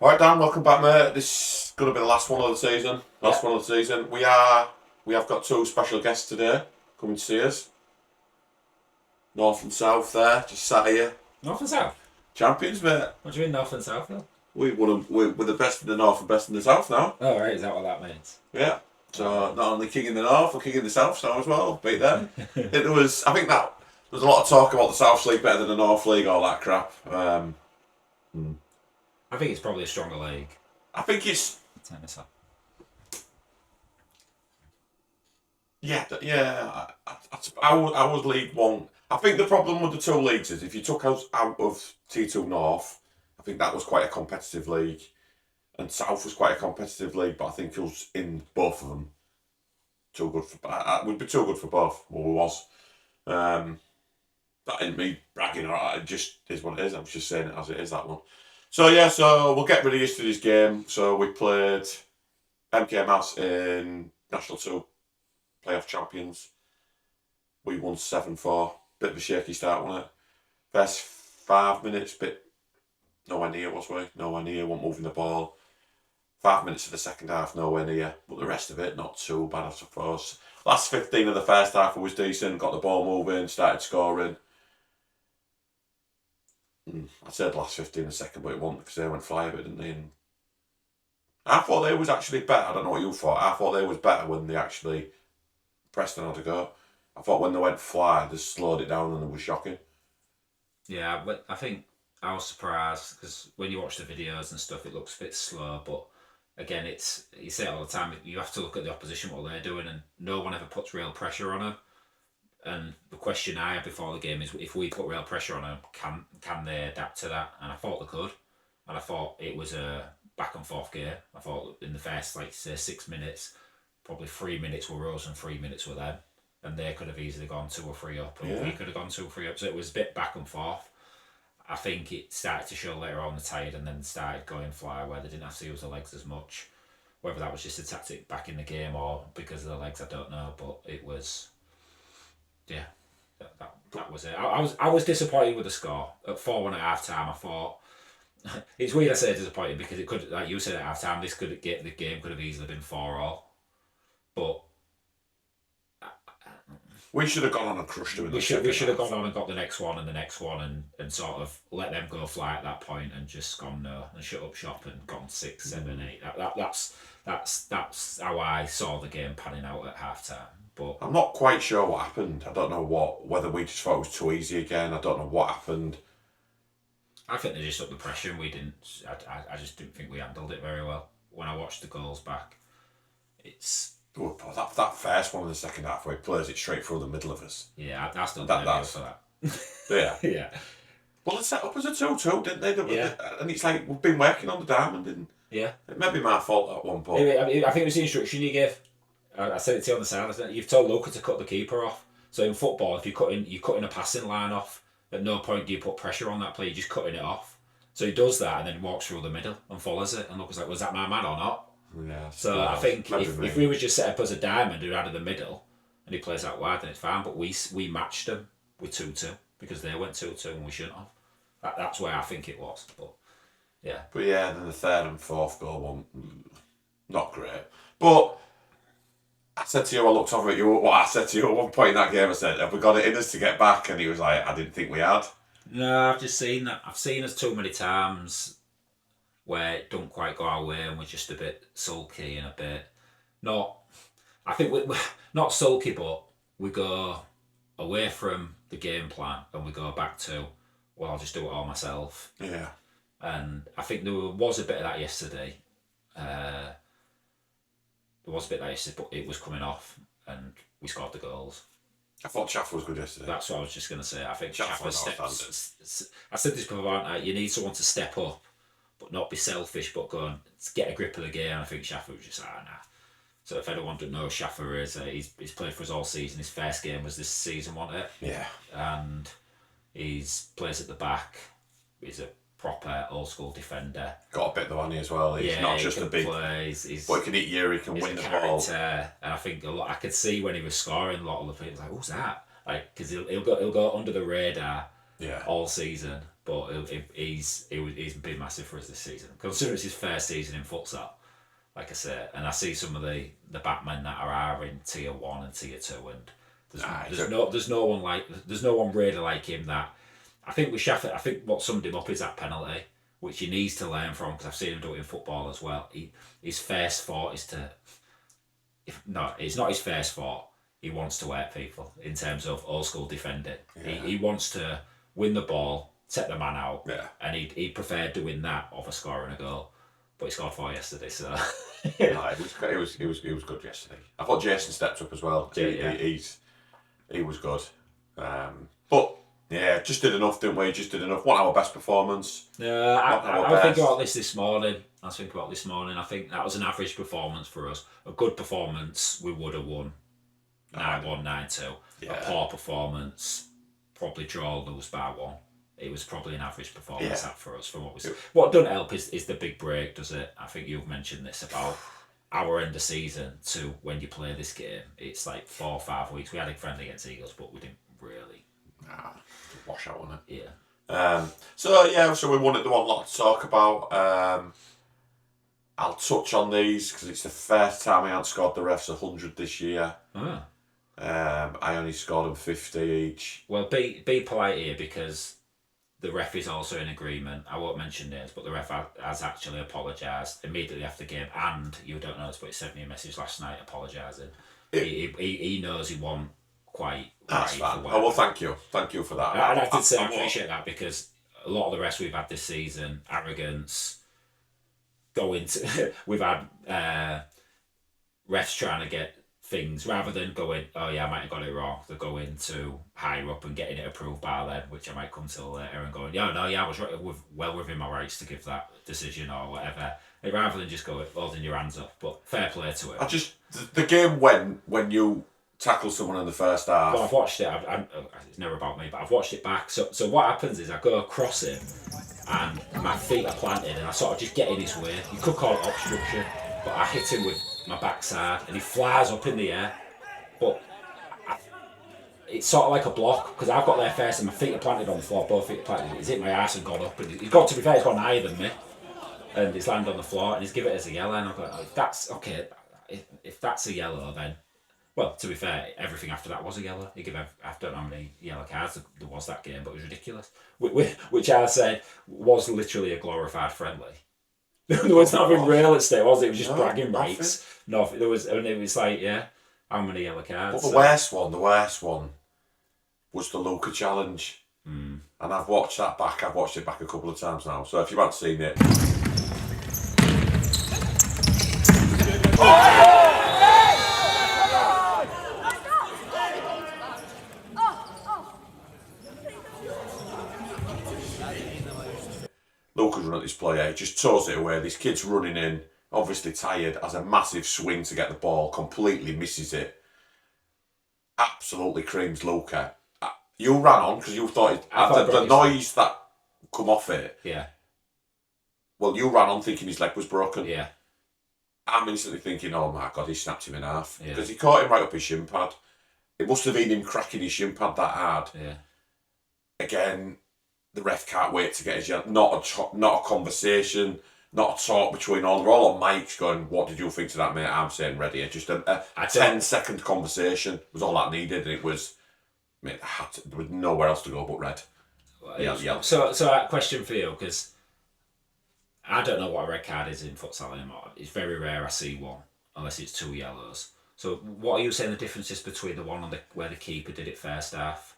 Alright, Dan, welcome back, mate. This is going to be the last one of the season. We have got two special guests today coming to see us. North and South there, just sat here. North and South? Champions, mate. What do you mean North and South, though? We're the best in the North and best in the South now. Oh, right, is that what that means? Yeah. So not only king in the North, we're king in the South now as well. Beat them. I think there was a lot of talk about the South League better than the North League, all that crap. I think it's probably a stronger league. I think it's... Tennessee. Yeah. I was League One. I think the problem with the two leagues is if you took us out of T2 North, I think that was quite a competitive league, and South was quite a competitive league. But I think it was in both of them too good for. It would be too good for both. Well, it was. That ain't me bragging. Or it just is what it is. I'm just saying it as it is. That one. So we'll get rid of yesterday's game. So we played MK Mavericks in National 2 playoff champions. We won 7-4. Bit of a shaky start, wasn't it? First 5 minutes, nowhere near, was we? Nowhere near, weren't moving the ball. 5 minutes of the second half, nowhere near. But the rest of it, not too bad, I suppose. Last 15 of the first half was decent, got the ball moving, started scoring. I said last 15 of the second, but it wasn't because they went fly a bit, didn't they? And I thought they was actually better. I don't know what you thought. I thought they was better when they actually pressed on how to go. I thought when they went fly, they slowed it down and it was shocking. Yeah, but I think I was surprised because when you watch the videos and stuff, it looks a bit slow. But again, you say it all the time, you have to look at the opposition, what they're doing, and no one ever puts real pressure on them. And the question I had before the game is, if we put real pressure on them, can they adapt to that? And I thought they could. And I thought it was a back and forth game. I thought in the first, 6 minutes, probably 3 minutes were us and 3 minutes were them. And they could have easily gone 2 or 3 up, and we could have gone 2 or 3 up. So it was a bit back and forth. I think it started to show later on the tide, and then started going fly where they didn't have to use the legs as much. Whether that was just a tactic back in the game or because of the legs, I don't know. But it was, that was it. I was disappointed with the score at 4-1 at half time. I thought it's weird I say disappointed because it could, like you said at half time, the game could have easily been 4-4, but. We should have gone on and crushed them. We should have gone on and got the next one and sort of let them go fly at that point and just gone no and shut up shop and gone 6, 7, 8. That's how I saw the game panning out at half time. But I'm not quite sure what happened. I don't know whether we just thought it was too easy again. I don't know what happened. I think they just took the pressure and we didn't. I just didn't think we handled it very well. When I watched the goals back, it's. That first one in the second half where he plays it straight through the middle of us. Yeah, I still don't for Yeah. that. Yeah. Well, they set up as a 2-2, didn't they? Yeah. And it's like, we've been working on the diamond, and yeah. It may be my fault at one point. I think it was the instruction you gave. I said it to you on the side. You've told Luca to cut the keeper off. So in football, if you're cutting a passing line off, at no point do you put pressure on that player, you're just cutting it off. So he does that and then walks through the middle and follows it. And Luca's like, was that my man or not? Yeah, so I think if we were just set up as a diamond who had in the middle and he plays out wide, then it's fine. But we matched them with 2-2 because they went 2-2 and we shouldn't have. That's where I think it was. But yeah. Then the third and fourth goal not great. But I said to you, I looked over at you. What I said to you at one point in that game, I said, "Have we got it in us to get back?" And he was like, "I didn't think we had." No, I've just seen that. I've seen us too many times where it don't quite go our way and we're just a bit sulky and a bit not. I think we're not sulky, but we go away from the game plan and we go back to, well, I'll just do it all myself. Yeah. And I think there was a bit of that yesterday. But it was coming off and we scored the goals. I thought Chaff was good yesterday. That's what I was just going to say. I think Chaff was steps. I said this before, you need someone to step up, but not be selfish, but go and get a grip of the game. I think Schaffer was just, nah. So if anyone doesn't know Schaffer is, he's played for us all season. His first game was this season, wasn't it? Yeah. And he's plays at the back. He's a proper old school defender. Got a bit though, hasn't he, as well? He's not just a big. Play. But he can eat you. He can win the ball. And I think I could see when he was scoring, a lot of the people like, who's that? Like, because he'll go under the radar. Yeah. All season. but he's been massive for us this season. Considering it's his first season in futsal, like I say, and I see some of the backmen that are in tier 1 and tier 2, and there's no one really like him. That I think with Shafford, I think what summed him up is that penalty, which he needs to learn from, because I've seen him do it in football as well. His first thought is it's not his first thought. He wants to hurt people in terms of old school defending. Yeah. He wants to win the ball, set the man out, and he preferred doing that over scoring a goal. But he scored 4 yesterday, so no, it was good yesterday. I thought Jason stepped up as well. He was good, but yeah, just did enough, didn't we? Just did enough. What our best performance? I was thinking about this morning. I think that was an average performance for us. A good performance, we would have won 9-1, 9-2. A poor performance, probably draw, lose by 1. It was probably an average performance that for us. From what doesn't help is the big break, does it? I think you've mentioned this about our end of season to when you play this game. It's like 4 or 5 weeks. We had a friendly against Eagles, but we didn't really. Wash out on it. Yeah. So we wanted the one lot to talk about. I'll touch on these because it's the first time I haven't scored the refs 100 this year. I only scored them 50 each. Well, be polite here, because the ref is also in agreement. I won't mention names, but the ref has actually apologised immediately after the game, and you don't know this, but he sent me a message last night apologising. He knows he won quite. That's fine. Oh well, thank you for that. And I did say I appreciate that, because a lot of the refs we've had this season, arrogance. We've had refs trying to get things, rather than going, oh yeah, I might have got it wrong, they're going to higher up and getting it approved by them, which I might come to later, and going, I was right, well within my rights to give that decision or whatever, rather than just go holding your hands up. But fair play to it. The game when you tackle someone in the first half. Well, I've watched it. It's never about me, but I've watched it back. So what happens is I go across him, and my feet are planted, and I sort of just get in his way. You could call it obstruction, but I hit him with my backside, and he flies up in the air. But it's sort of like a block, because I've got there first, and my feet are planted on the floor. Both feet are planted. He's hit my ass and gone up, and he's got, to be fair, he's gone higher than me, and he's landed on the floor, and he's given it as a yellow. And I'm going, if that's okay, if that's a yellow, then. Well, to be fair, everything after that was a yellow. I don't know how many yellow cards there was that game, but it was ridiculous. Which I said was literally a glorified friendly. There was nothing real at stake, was it? It was just bragging rights. Nothing. There was, and it was like, how many yellow cards? But the worst one was the Luca challenge. And I've watched that back. I've watched it back a couple of times now. So if you haven't seen it. Luca's run at this player, just toes it away. This kid's running in, obviously tired, has a massive swing to get the ball, completely misses it. Absolutely creams Luca. You ran on because you thought the noise that come off it. Yeah. Well, you ran on thinking his leg was broken. Yeah. I'm instantly thinking, oh my God, he snapped him in half. Because he caught him right up his shin pad. It must have been him cracking his shin pad that hard. Yeah. Again, the ref can't wait to get his yellow. Not a conversation, not a talk between all. They're all on mics going, what did you think to that, mate? I'm saying ready. Just a 10-second conversation was all that needed, and it was, mate, there was nowhere else to go but red. Yeah. So a question for you, because I don't know what a red card is in futsal anymore. It's very rare I see one, unless it's 2 yellows. So what are you saying the difference is between the one on where the keeper did it first half?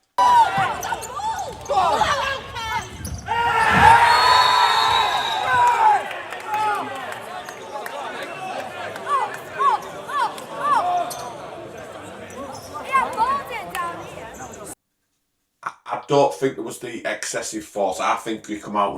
I don't think it was the excessive force. I think he come out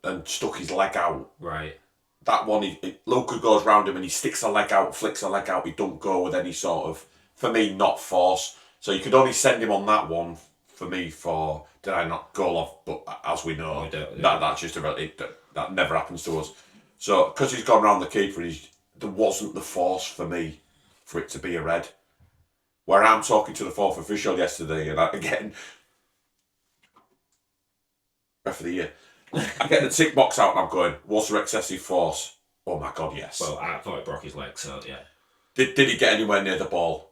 and stuck his leg out. Right. That one, Luca goes round him and he sticks a leg out, flicks a leg out. He don't go with any sort of, for me, not force. So you could only send him on that one for me for, did I not goal off? But as we know, that's just that never happens to us. So because he's gone round the keeper, there wasn't the force for me for it to be a red. Where I'm talking to the fourth official yesterday, and again, ref of the year. I get the tick box out and I'm going, was there excessive force? Oh my God, yes. Well, I thought it broke his leg, so yeah. Did he get anywhere near the ball?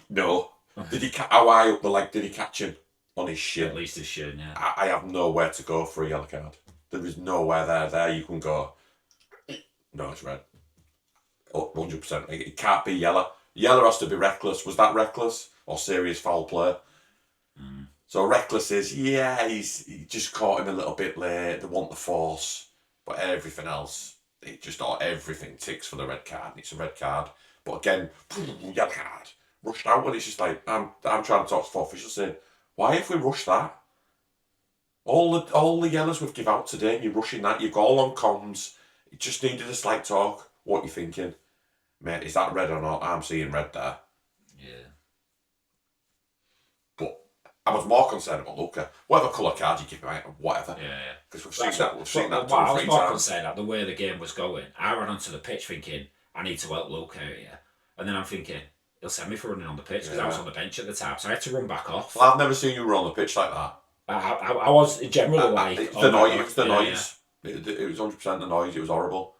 No. Did he how high up the leg did he catch him? On his shin. At least his shin, yeah. I have nowhere to go for a yellow card. There is nowhere there you can go. No, it's red. 100%. It can't be yellow. Yellow has to be reckless. Was that reckless or serious foul play? So reckless is, he just caught him a little bit late. They want the force, but everything else, everything ticks for the red card. It's a red card, but again, yellow card, rushed out, and it's just like I'm trying to talk to four officials saying, why have we rushed that? All the yellows we've give out today, and you're rushing that. You've got all on comms. It just needed a slight talk. What are you thinking, mate? Is that red or not? I'm seeing red there. Yeah. But I was more concerned about Luca. Whatever colour card you give him, whatever. Yeah. Because we've seen that 2 or 3 times. I was more concerned at the way the game was going. I ran onto the pitch thinking, I need to help Luca here. And then I'm thinking, he'll send me for running on the pitch because I was on the bench at the time. So I had to run back off. Well, I've never seen you run on the pitch like that. I was generally like... It was the noise. It was 100% the noise. It was horrible.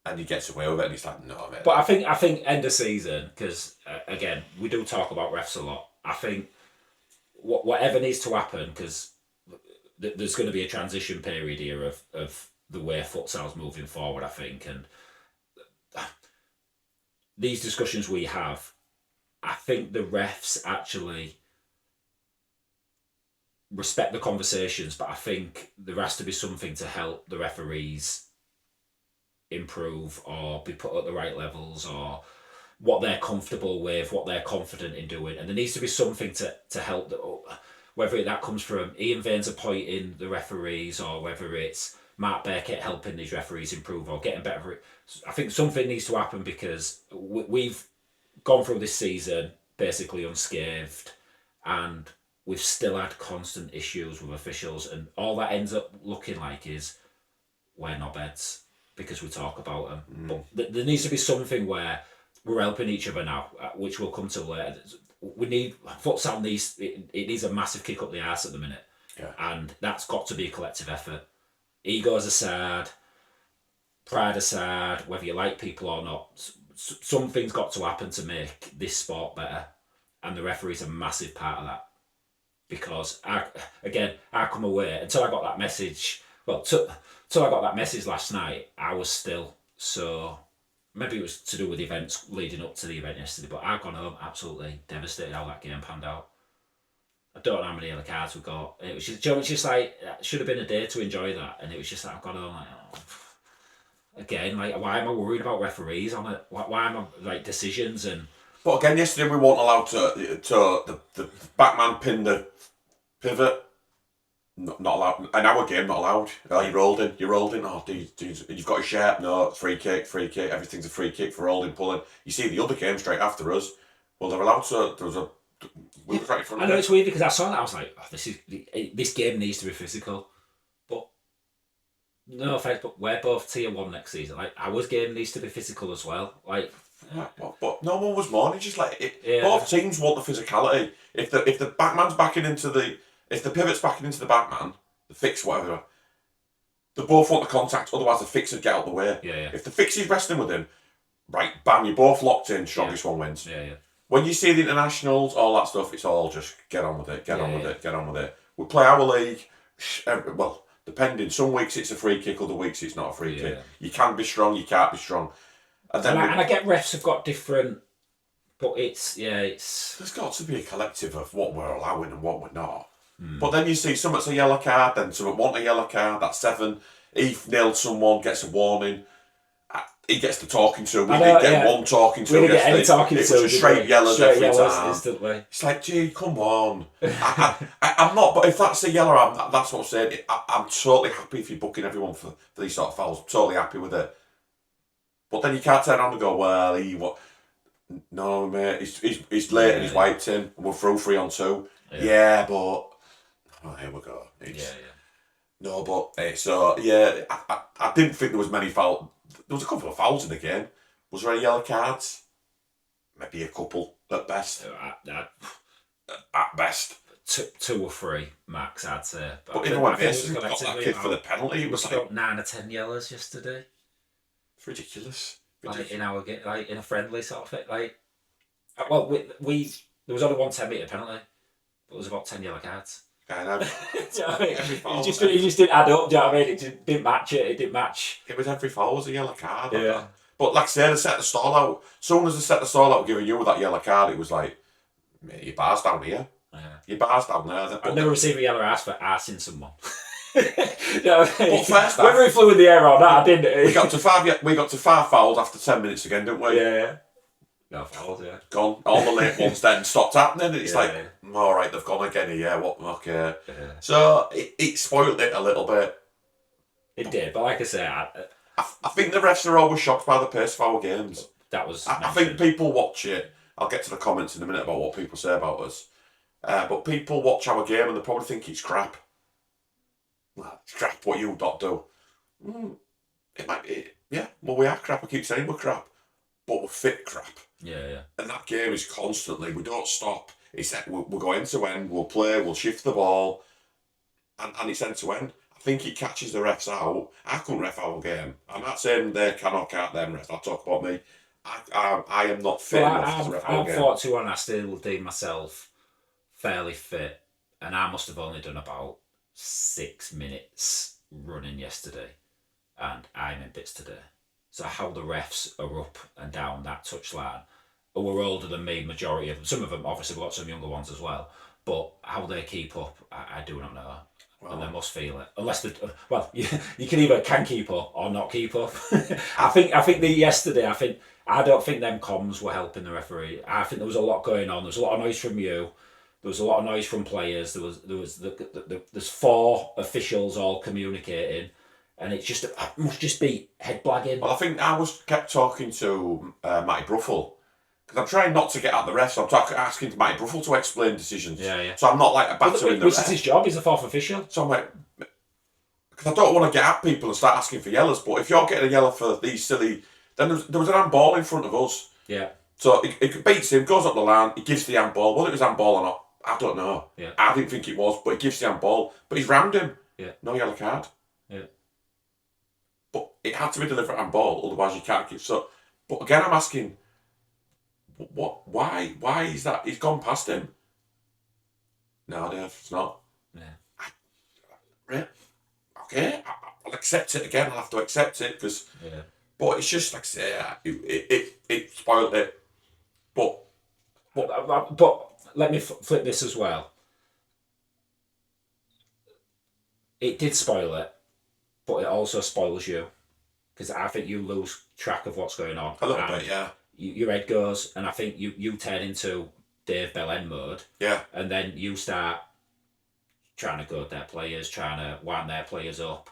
And he gets away with it and he's like, no, mate. But I think end of season, because, again, we do talk about refs a lot. I think whatever needs to happen, because there's going to be a transition period here of the way futsal's moving forward, I think. And these discussions we have, I think the refs actually respect the conversations, but I think there has to be something to help the referees improve or be put at the right levels or what they're comfortable with, what they're confident in doing. And there needs to be something to help, whether that comes from Ian Vaines appointing the referees or whether it's Mark Beckett helping these referees improve or getting better. I think something needs to happen because we've gone through this season basically unscathed and we've still had constant issues with officials, and all that ends up looking like is we're knobheads because we talk about them. But there needs to be something where we're helping each other now, which we'll come to later. We need futsal needs it needs a massive kick up the arse at the minute, and that's got to be a collective effort. Egos aside, pride aside, whether you like people or not, something's got to happen to make this sport better, and the referee's a massive part of that. Because I come away until I got that message. Well, till I got that message last night, I was still so. Maybe it was to do with the events leading up to the event yesterday, but I've gone home absolutely devastated how that game panned out. I don't know how many other cards we got. It was just like it should have been a day to enjoy that, and it was just like I've gone home like, again, like why am I worried about referees on it? Why am I like decisions and? But again, yesterday we weren't allowed to the backman pin the pivot. Not allowed. In our game, not allowed. Oh, you rolled in. Oh, you've got a shape. No, free kick. Everything's a free kick for holding, pulling. You see the other game straight after us. Well, they're allowed to. There was a. We were right in front of I know it's weird because I saw that. I was like, oh, this game needs to be physical. But no offense, but we're both tier 1 next season. Like our game needs to be physical as well. Like. But no one was mourning. Just like both teams want the physicality. If the backman's backing into the. If the pivot's backing into the backman, the fix, whatever, they both want the contact, otherwise the fix would get out of the way. Yeah. If the fix is resting with him, right, bam, you're both locked in, strongest one wins. Yeah. When you see the internationals, all that stuff, it's all just get on with it. We play our league, well, depending, some weeks it's a free kick, other weeks it's not a free kick. You can be strong, you can't be strong. And I get refs have got different, but it's... There's got to be a collective of what we're allowing and what we're not. But then you see someone's a yellow card, then someone want a yellow card, that's 7. He nailed someone, gets a warning. He gets the talking to. We didn't get one talking to. We didn't get any talking to. It was a straight yellows every time. Instantly. It's like, gee, come on. I'm not, but if that's a yellow, that's what I'm saying. I'm totally happy if you're booking everyone for these sort of fouls. I'm totally happy with it. But then you can't turn around and go, well, no, mate, he's late and he's wiped in. We're through 3 on 2. Yeah, but... Oh, here we go. No, but I didn't think there was many fouls. There was a couple of fouls in the game. Was there any yellow cards? Maybe a couple at best. At best. two or three max, I'd say. But even when Mason got that kid for the penalty, it was like about 9 or 10 yellows yesterday. It's ridiculous. Like in our game, like in a friendly sort of thing. Like, well, we there was only one 10-metre penalty, but there was about 10 yellow cards. I know. Do you know what I mean? It just didn't add up. Do you know what I mean? It didn't match it. It didn't match. It was every foul was a yellow card. Yeah. But like I said, they set the stall out. As soon as they set the stall out giving you that yellow card, it was like, mate, your bar's down here. Yeah. Your bar's down there. I've never received a yellow arse for arsing someone. You know what I mean? But first whether it flew in the air or not, I didn't. We got to five fouls after 10 minutes again, didn't we? Yeah. No fouls, yeah. Gone. All the late ones then stopped happening. It's Yeah, like, all right, they've gone again. Yeah, what? Okay. Yeah. So it spoiled it a little bit. It did, but like I say, I think the refs are always shocked by the pace of our games. That was. I think people watch it. I'll get to the comments in a minute about what people say about us. But people watch our game and they probably think it's crap. Well, it's crap what you don't do. It might be, yeah, well, we are crap. I keep saying we're crap. But we're fit crap. Yeah. And that game is constantly, we don't stop. It's we'll go end to end, we'll play, we'll shift the ball, and it's end to end. I think it catches the refs out. I couldn't ref our game. I'm not saying they can or can't them refs. I'll talk about me. I am not fit enough to ref our game. I'm 41, I still deem myself fairly fit, and I must have only done about 6 minutes running yesterday, and I'm in bits today. So how the refs are up and down that touchline, who are older than me, majority of them. Some of them, obviously, we've got some younger ones as well. But how they keep up, I do not know. Well, and they must feel it. Unless they, well, you can either keep up or not keep up. I think yesterday, I don't think them comms were helping the referee. I think there was a lot going on. There was a lot of noise from you. There was a lot of noise from players. There's 4 officials all communicating. And it must just be head blagging. Well, I think I kept talking to Matty Bruffel, because I'm trying not to get at the refs. I'm asking Matty Bruffel to explain decisions. Yeah. So I'm not like a battering the Which ref. is his job, he's the 4th official. So I'm like, because I don't want to get at people and start asking for yellows, but if you're getting a yellow for these silly... Then there was an handball in front of us. Yeah. So it beats him, goes up the line, he gives the handball. Whether it was handball or not, I don't know. Yeah. I didn't think it was, but he gives the handball. But he's rammed him. Yeah. No yellow card. Yeah. But it had to be delivered handball, otherwise you can't keep... So, but again, I'm asking, what? Why is that? He's gone past him. No, Dave, it's not. Yeah. Right. Okay, I'll accept it again. I'll have to accept it because... Yeah. But it's just like I say, it spoiled it. But let me flip this as well. It did spoil it, but it also spoils you, because I think you lose track of what's going on. A little bit, yeah. Your head goes, and I think you turn into Dave Bellend mode. Yeah. And then you start trying to goad their players, trying to wind their players up,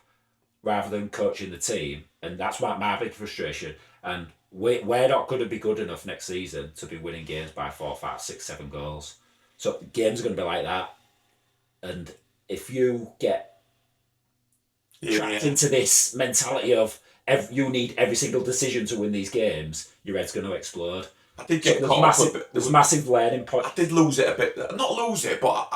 rather than coaching the team. And that's my big frustration. And we're not going to be good enough next season to be winning games by 4, 5, 6, 7 goals. So games are going to be like that. And if you get trapped into this mentality of you need every single decision to win these games, your head's going to explode. I did get caught up a bit. There's massive learning point. I did lose it a bit. Not lose it, but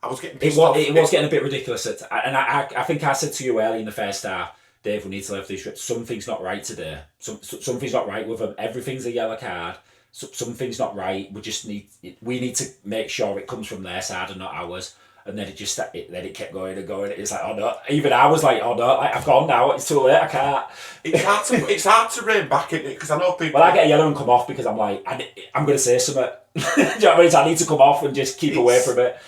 I was getting pissed off. off. It was getting a bit ridiculous. And I think I said to you early in the first half, Dave, we need to leave these. Something's not right today. Something's not right with them. Everything's a yellow card. Something's not right. We need to make sure it comes from their side and not ours. And then it kept going and going. It's like, oh no. Even I was like, oh no, I've gone now. It's too late. I can't. It's hard to rein back in it, because I know people. Well, I get a yellow and come off because I'm like, I'm going to say something. Do you know what I mean? So I need to come off and just keep away from it.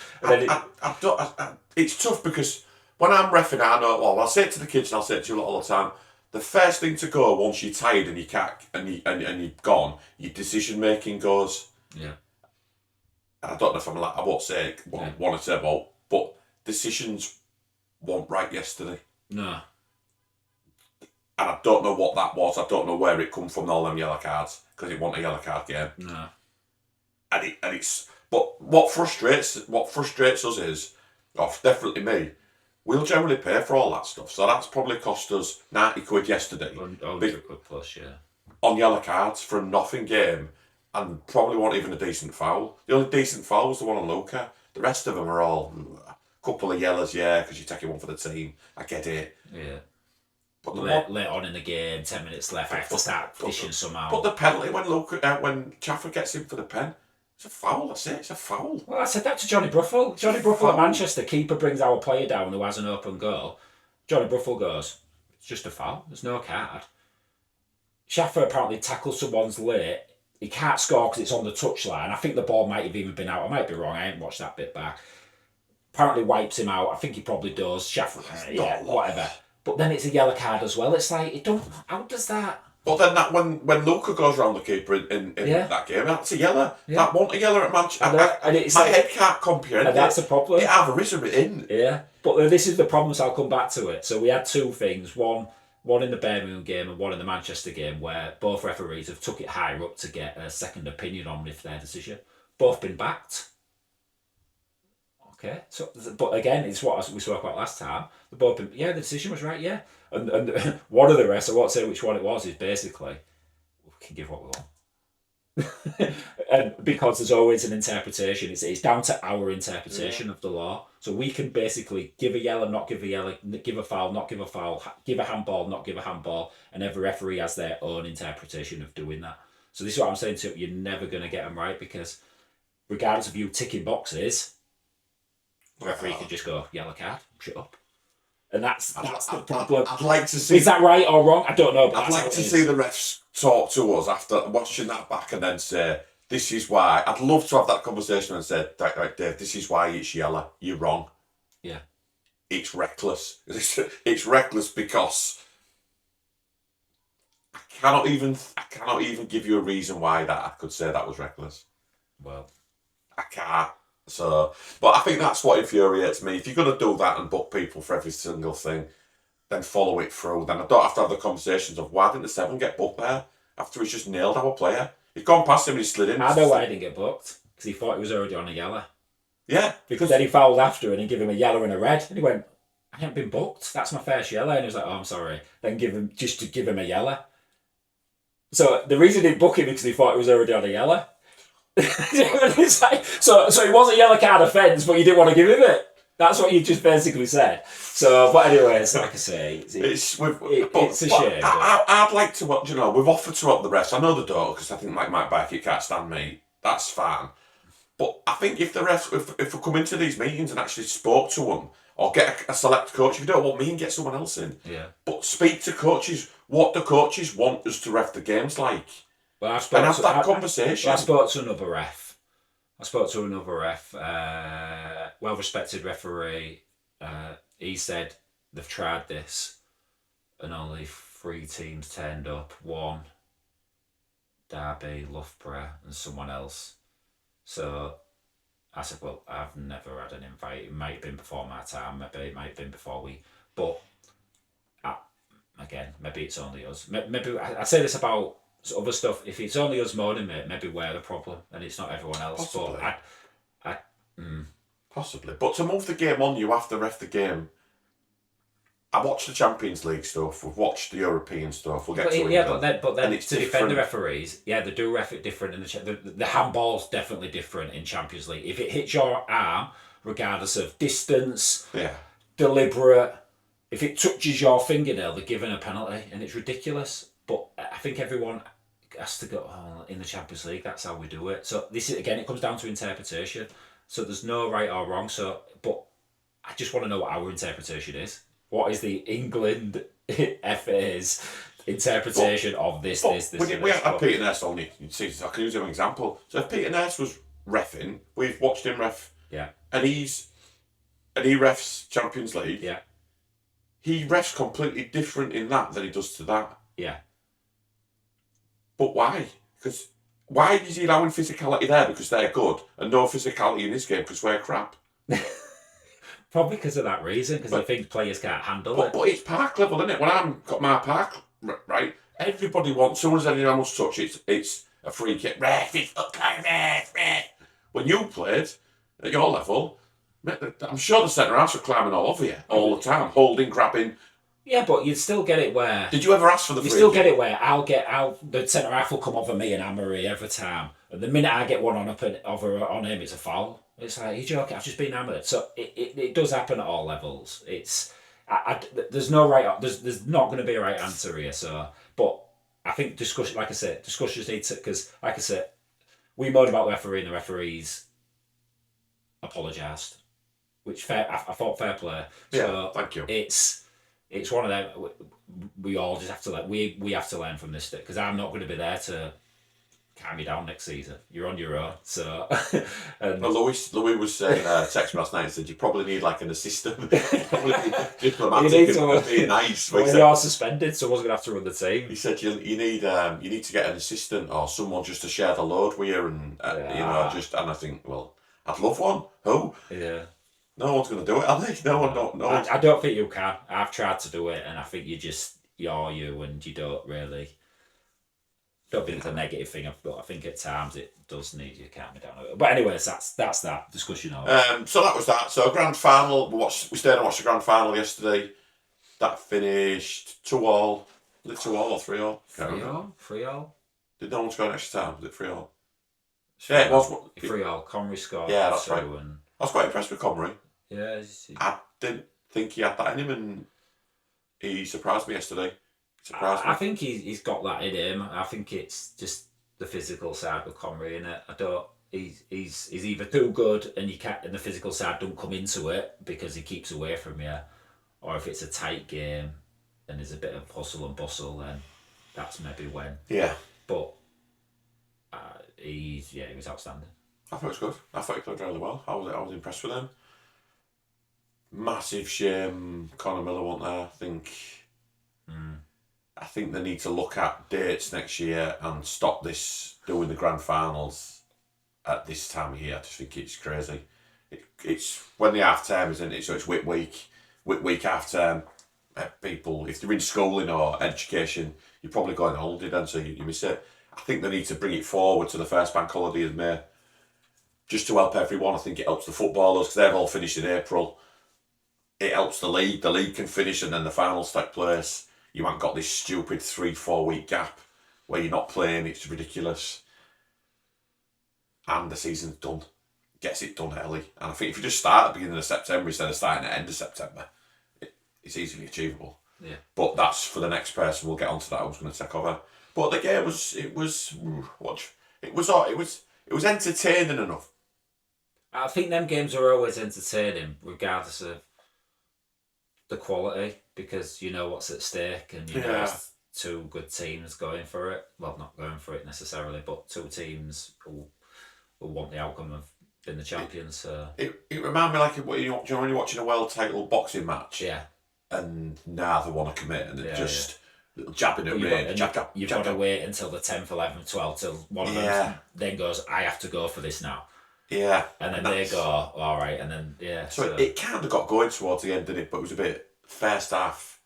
It's tough because when I'm reffing, I know. Well, I'll say it to the kids and I'll say it to you all the time. The first thing to go once you're tired and you can't and you're gone, your decision making goes. Yeah. I don't know if I won't say one or two about, but decisions weren't right yesterday. No. And I don't know what that was. I don't know where it come from, all them yellow cards, because it wasn't a yellow card game. No. And it's but what frustrates us is, definitely me, we'll generally pay for all that stuff. So that's probably cost us £90 yesterday. 100 quid plus, yeah. On yellow cards for a nothing game. And probably wasn't even a decent foul. The only decent foul was the one on Luca. The rest of them are all a couple of yellows, yeah, because you're taking one for the team. I get it. Yeah. But Late on in the game, 10 minutes left, I have to start fishing somehow. But the penalty when Chafford gets in for the pen, it's a foul. That's it. It's a foul. Well, I said that to Johnny Bruffel. Johnny Bruffel at Manchester, keeper brings our player down who has an open goal. Johnny Bruffel goes, it's just a foul. There's no card. Schaffer apparently tackles someone's late. He can't score because it's on the touchline. I think the ball might have even been out. I might be wrong. I ain't watched that bit back. Apparently wipes him out. I think he probably does. Schaffer, whatever. But then it's a yellow card as well. It's like, it don't. How does that? But then that when Luca goes round the keeper in that game, that's a yellow. Yeah. That wasn't a yellow at Manchester. My head can't comprehend it. That's a problem. It either is or it isn't. Yeah. But this is the problem, so I'll come back to it. So we had two things. One in the Birmingham game and one in the Manchester game where both referees have took it higher up to get a second opinion on if their decision. Both been backed. Okay. So, but again, it's what we spoke about last time. The both been, the decision was right, yeah. And one of the rest, I won't say which one it was, is basically, we can give what we want. And because there's always an interpretation, it's down to our interpretation of the law. So we can basically give a yellow, not give a yellow, give a foul, not give a foul, give a handball, not give a handball, and every referee has their own interpretation of doing that. So this is what I'm saying to you, you're never going to get them right because regardless of you ticking boxes, the referee can just go, yellow card, shut up. And that's the problem. I'd like to see... Is that right or wrong? I don't know. But I'd like to see the refs talk to us after watching that back and then say, this is why. I'd love to have that conversation and say, right, Dave, this is why it's yellow. You're wrong. Yeah. It's reckless. It's reckless because I cannot even give you a reason why that I could say that was reckless. Well, I can't. So, but I think that's what infuriates me. If you're going to do that and book people for every single thing, then follow it through. Then I don't have to have the conversations of why didn't the 7 get booked there after he's just nailed our player. He's gone past him and he slid in. I know why he didn't get booked because he thought he was already on a yellow. Yeah, because then he fouled after and he gave him a yellow and a red, and he went, "I haven't been booked. That's my first yellow." And he was like, "Oh, I'm sorry." Then give him a yellow. So the reason he didn't book him because he thought he was already on a yellow. It's like, so it was a yellow card offence, but you didn't want to give him it. That's what you just basically said. So, but anyways, like I say, it's a shame. I'd like to, we've offered to up the rest. I know they don't because I think like Mike Beckett can't stand me. That's fine. But I think if the refs, if we come into these meetings and actually spoke to them, or get a select coach, if you don't want me and get someone else in. Yeah. But speak to coaches. What the coaches want us to ref the games like. Well, and have that conversation. I spoke to another ref. Well-respected referee. He said they've tried this and only 3 teams turned up. 1, Derby, Loughborough and someone else. So I said, well, I've never had an invite. It might have been before my time. Maybe it might have been before we... But, again, maybe it's only us. Maybe I say this about... other stuff, if it's only us moaning, mate, maybe we're the problem and it's not everyone else. Possibly. But Possibly. But to move the game on, you have to ref the game. I watched the Champions League stuff, we've watched the European stuff, we'll get to it. Yeah, but then to defend the referees, they do ref it different. The handball's definitely different in Champions League. If it hits your arm, regardless of distance, deliberate, if it touches your fingernail, they're given a penalty and it's ridiculous. But I think everyone has to go, in the Champions League, that's how we do it. So this is, again, it comes down to interpretation. So there's no right or wrong. But I just want to know what our interpretation is. What is the England FA's interpretation of this? We had Peter Nurse only. I can use him as an example. So if Peter Nurse was reffing, we've watched him ref. Yeah. And he refs Champions League. Yeah. He refs completely different in that than he does to that. Yeah. But why? Because why is he allowing physicality there because they're good and no physicality in this game because we're crap? Probably because of that reason, because I think players can't handle it. But it's park level, isn't it? When I've got my park, right, everybody wants, as soon as anyone else touch it's a free kick. Ref, it's ref. When you played at your level, I'm sure the centre halves were climbing all over you all the time, holding, grabbing. Yeah, but you'd still get it where... Did you ever ask for the free kick? You still get it where the centre half will come over me and Amory every time. And the minute I get one on him, it's a foul. It's like, you're joking, I've just been hammered. So it does happen at all levels. There's no right, there's not going to be a right answer here. So, but I think discussion, like I said, discussions need to, because like I said, we moaned about the referee and the referees apologised, which I thought fair play. So thank you. It's one of them. We all just have to we have to learn from this, because I'm not going to be there to calm you down next season. You're on your own. So, well, Louis was saying, text me last night and said you probably need like an assistant. You probably need diplomatic and being nice. When you are suspended, someone's gonna have to run the team. He said you need to get an assistant or someone just to share the load with you, and and I think, well, I'd love one. Who? Yeah. No one's going to do it, are they? No one. I don't think you can. I've tried to do it, and I think you're you, and you don't really. Don't think it's a negative thing, but I think at times it does need you to calm me down a bit. But anyways, that's that discussion over. So that was that. So grand final. We stayed and watched the grand final yesterday. That finished 2-2. Was it 2-2 or 3-3? 3-3. Did no one score an extra time? Was it 3-3? Yeah, it was. 3-3. Conry scored. Yeah, that's right. And I was quite impressed with Conry. Yeah. I didn't think he had that in him, and he surprised me yesterday. I think he's got that in him. I think it's just the physical side with Conry in it. He's either too good and the physical side don't come into it because he keeps away from you, or if it's a tight game and there's a bit of hustle and bustle, then that's maybe when. Yeah. But he was outstanding. I thought it was good. I thought he played really well. I was impressed with him. Massive shame Conor Miller wasn't there. I think they need to look at dates next year and stop doing the grand finals at this time of year. I just think it's crazy. It's when the half term, isn't it? So it's Whit week half term. People, if they're in schooling or education, you're probably going on holiday then, so you miss it. I think they need to bring it forward to the first bank holiday in May, just to help everyone. I think it helps the footballers because they've all finished in April. It helps the league. The league can finish and then the finals take place. You haven't got this stupid 3-4 week gap where you're not playing. It's ridiculous. And the season's done. Gets it done early. And I think if you just start at the beginning of September instead of starting at the end of September, it's easily achievable. Yeah. But that's for the next person. We'll get onto that. Who's going to take over? But the game it was entertaining enough. I think them games are always entertaining, regardless of the quality, because you know what's at stake, and you know it's two good teams going for it. Well, not going for it necessarily, but two teams who want the outcome of being the champions. So it reminded me like when you're watching a world title boxing match. Yeah. And now they want to commit, and it just little jabbing at range. You've got to wait until the 10th, 11th, 12th till one of them then goes, I have to go for this now. Yeah. And then they go, all right, and then So it kind of got going towards the end, didn't it? But it was a bit first half.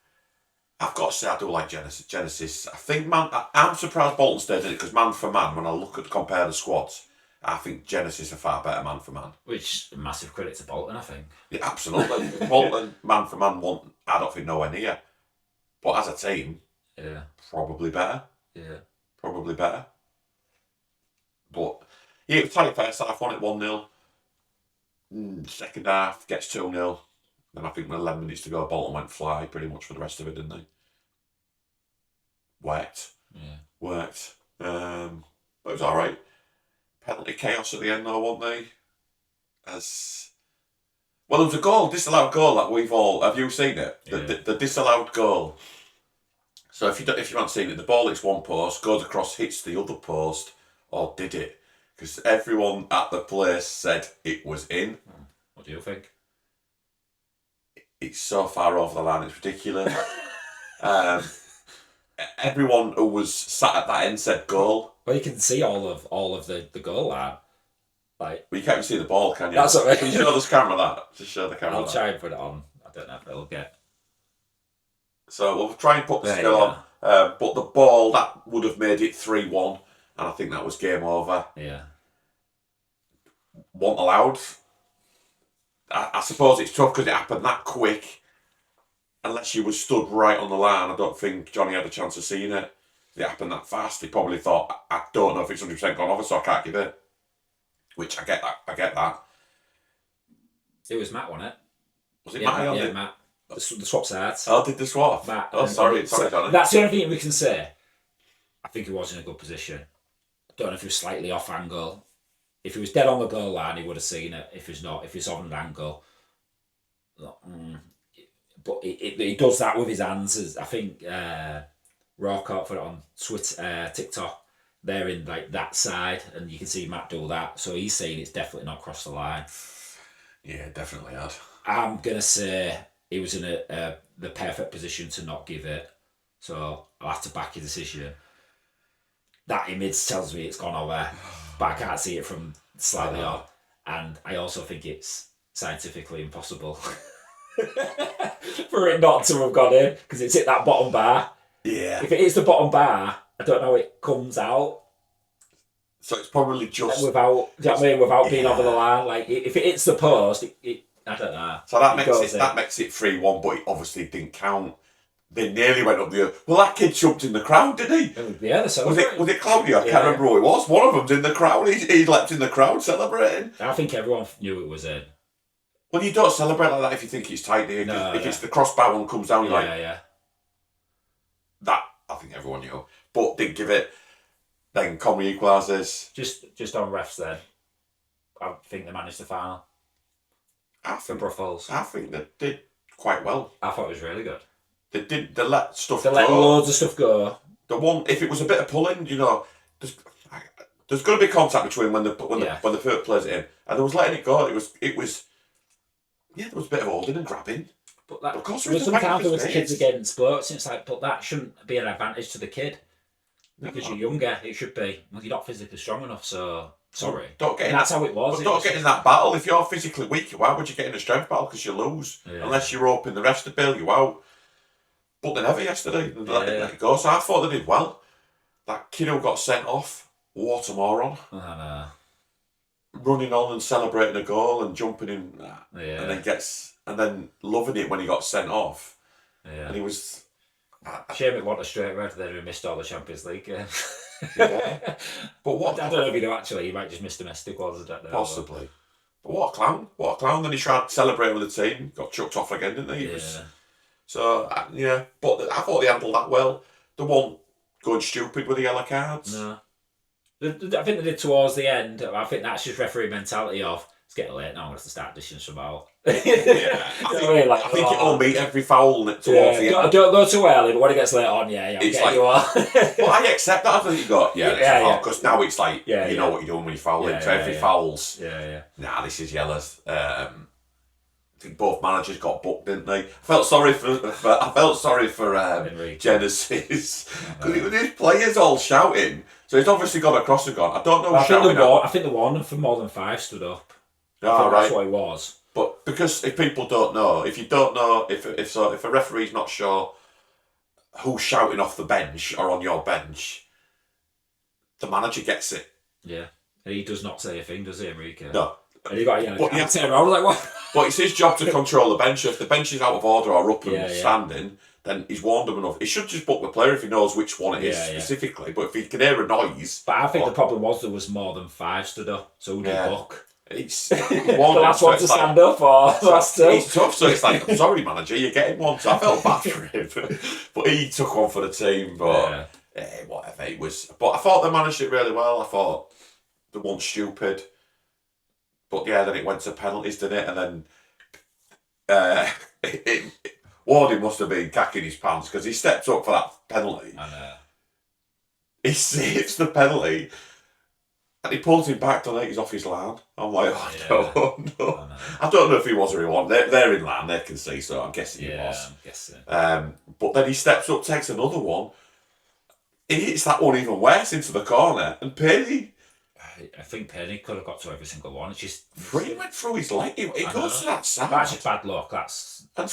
I've got to say I do like Genesis. I think I'm surprised Bolton stayed in it because man for man, when I look at compare the squads, I think Genesis are far better man for man. Which massive credit to Bolton, I think. Yeah, absolutely. Bolton man for man I don't think nowhere near. But as a team, probably better. Yeah. Probably better. But yeah, it was tight first half, won it 1-0. Second half gets 2-0. Then I think with 11 minutes to go, Bolton went fly pretty much for the rest of it, didn't they? Worked. But it was alright. Penalty chaos at the end though, weren't they? Well, there was a disallowed goal that we've all... Have you seen it? The disallowed goal. So if you haven't seen it, the ball hits one post, goes across, hits the other post, or did it? Because everyone at the place said it was in. What do you think? It's so far over the line, it's ridiculous. Everyone who was sat at that end said goal. Well, you can see all of the goal line. Like, well, you can't even see the ball, can you? That's what I mean. Can you show this camera that? Just show the camera. I'll try and put it on. I don't know if it'll get. So we'll try and put the skill on. But the ball, that would have made it 3-1, and I think that was game over. Yeah. Wasn't allowed. I suppose it's tough because it happened that quick. Unless you were stood right on the line, I don't think Johnny had a chance of seeing it. It happened that fast. He probably thought, I don't know if it's 100% gone over, so I can't give it. Which I get that. It was Matt, wasn't it? Was it Yeah, Matt? yeah, Matt. The swap sides. Oh, did the swap? Matt. Oh, sorry, Johnny. That's the only thing we can say. I think he was in a good position. I don't know if he was slightly off angle. If he was dead on the goal line, he would have seen it. If he's not, if he's on an angle. But he does that with his hands. I think Rawcourt put it on Twitter, TikTok. They're in like that side, and you can see Matt do that. So he's saying it's definitely not crossed the line. Yeah, definitely had. I'm gonna say he was in the perfect position to not give it. So I'll have to back your decision. That image tells me it's gone over, but I can't see it from slightly off. And I also think it's scientifically impossible for it not to have gone in because it's hit that bottom bar. Yeah. If it hits the bottom bar, I don't know it comes out. So it's probably just without, do you know what I mean? Without being over the line. Like if it hits the post, I don't know. So that makes it 3-1, but it obviously didn't count. They nearly went up the. Well, that kid jumped in the crowd, didn't he? Yeah, was it Claudio? I can't remember who it was. One of them's in the crowd. He leapt in the crowd celebrating. I think everyone knew it was in. Well, you don't celebrate like that if you think it's tight, do you? No, if it's the crossbar one comes down, yeah. That I think everyone knew, but didn't give it. Then Conwy equalises. Just on refs then. I think they managed the final. I think Bruffels. I think they did quite well. I thought it was really good. They let stuff go. They let loads of stuff go. The one, if it was a bit of pulling, there's going to be contact between when the foot plays it in, and there was letting it go. It was there was a bit of holding and grabbing. But that, of course, sometimes there was kids against blokes, and it's like, but that shouldn't be an advantage to the kid because you're younger. It should be. Well, you're not physically strong enough, so sorry. That's how it was. But don't get in that battle. If you're physically weak, why would you get in a strength battle? Because you lose unless you're hoping the rest to bail you out. But they never yesterday. They let it go. So I thought they did well. That kid who got sent off, what a moron. Running on and celebrating a goal and jumping in, and then loving it when he got sent off. Yeah. And he was. Shame it wasn't a straight red. Then we missed all the Champions League games. But what? I don't know if you know. Actually, he might just miss domestic ones. I don't know. Possibly. But what a clown! What a clown! Then he tried to celebrate with the team. Got chucked off again, didn't he? So but I thought they handled that well. They weren't going stupid with the yellow cards. No. I think they did towards the end. I think that's just referee mentality of it's getting late now. I'm going to start dishing some out. I think it'll meet every foul towards the end. Don't go too early, but when it gets late on, I'll it's get like, you on. But I accept that. I think you got because now it's like you know what you're doing when you foul it. So every foul's nah, this is yellows. I think both managers got booked, didn't they? I felt sorry for Genesis because with his players all shouting. So he's obviously gone across and gone. I don't know. I think the one for more than 5 stood up. That's what it was. But because if people don't know, if a referee's not sure who's shouting off the bench or on your bench, the manager gets it. Yeah, and he does not say a thing, does he, Enrique? No. And he got turn around like what? But it's his job to control the bench. If the bench is out of order or up and standing, then he's warned them enough. He should just book the player if he knows which one it is specifically. But if he can hear a noise... But I think the problem was there was more than 5 stood up. So who did book? It's the last one to stand up or last two? He's tough, so it's like, I'm sorry, manager, you're getting one. So I felt bad for him. But he took one for the team. But whatever, it was... But I thought they managed it really well. I thought they weren't stupid. But then it went to penalties, didn't it? And then... Wardy must have been cacking his pants because he steps up for that penalty. I know. He saves the penalty and he pulls him back to he's off his line. I'm like, no. I don't know if he was or he wasn't. They're in line, they can see, so I'm guessing he was. I'm guessing. But then he steps up, takes another one. He hits that one even worse into the corner and Penny... I think Penny could have got to every single one. It's just... Three went through his leg. It goes to that side. That's just bad luck. And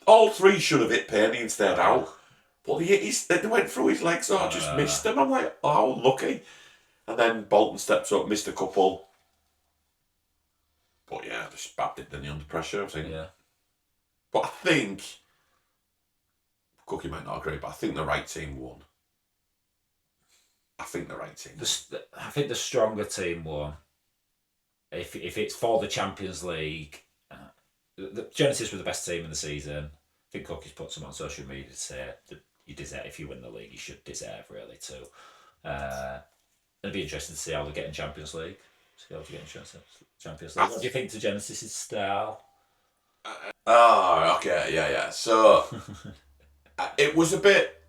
all 3 should have hit Penny instead out. But they went through his legs, so I just missed them. I'm like, oh, lucky. And then Bolton steps up, missed a couple. But just babbed it, didn't he, under pressure, I think. Yeah. But I think... Cookie might not agree, but I think the right team won. I think the stronger team won. If it's for the Champions League, the Genesis were the best team in the season. I think Cookie's put some on social media to say that you deserve, if you win the league, you should deserve really too. It'd be interesting to see how they get in Champions League. See how they get in Champions League. What do you think to Genesis' style? Oh, okay, yeah. So it was a bit,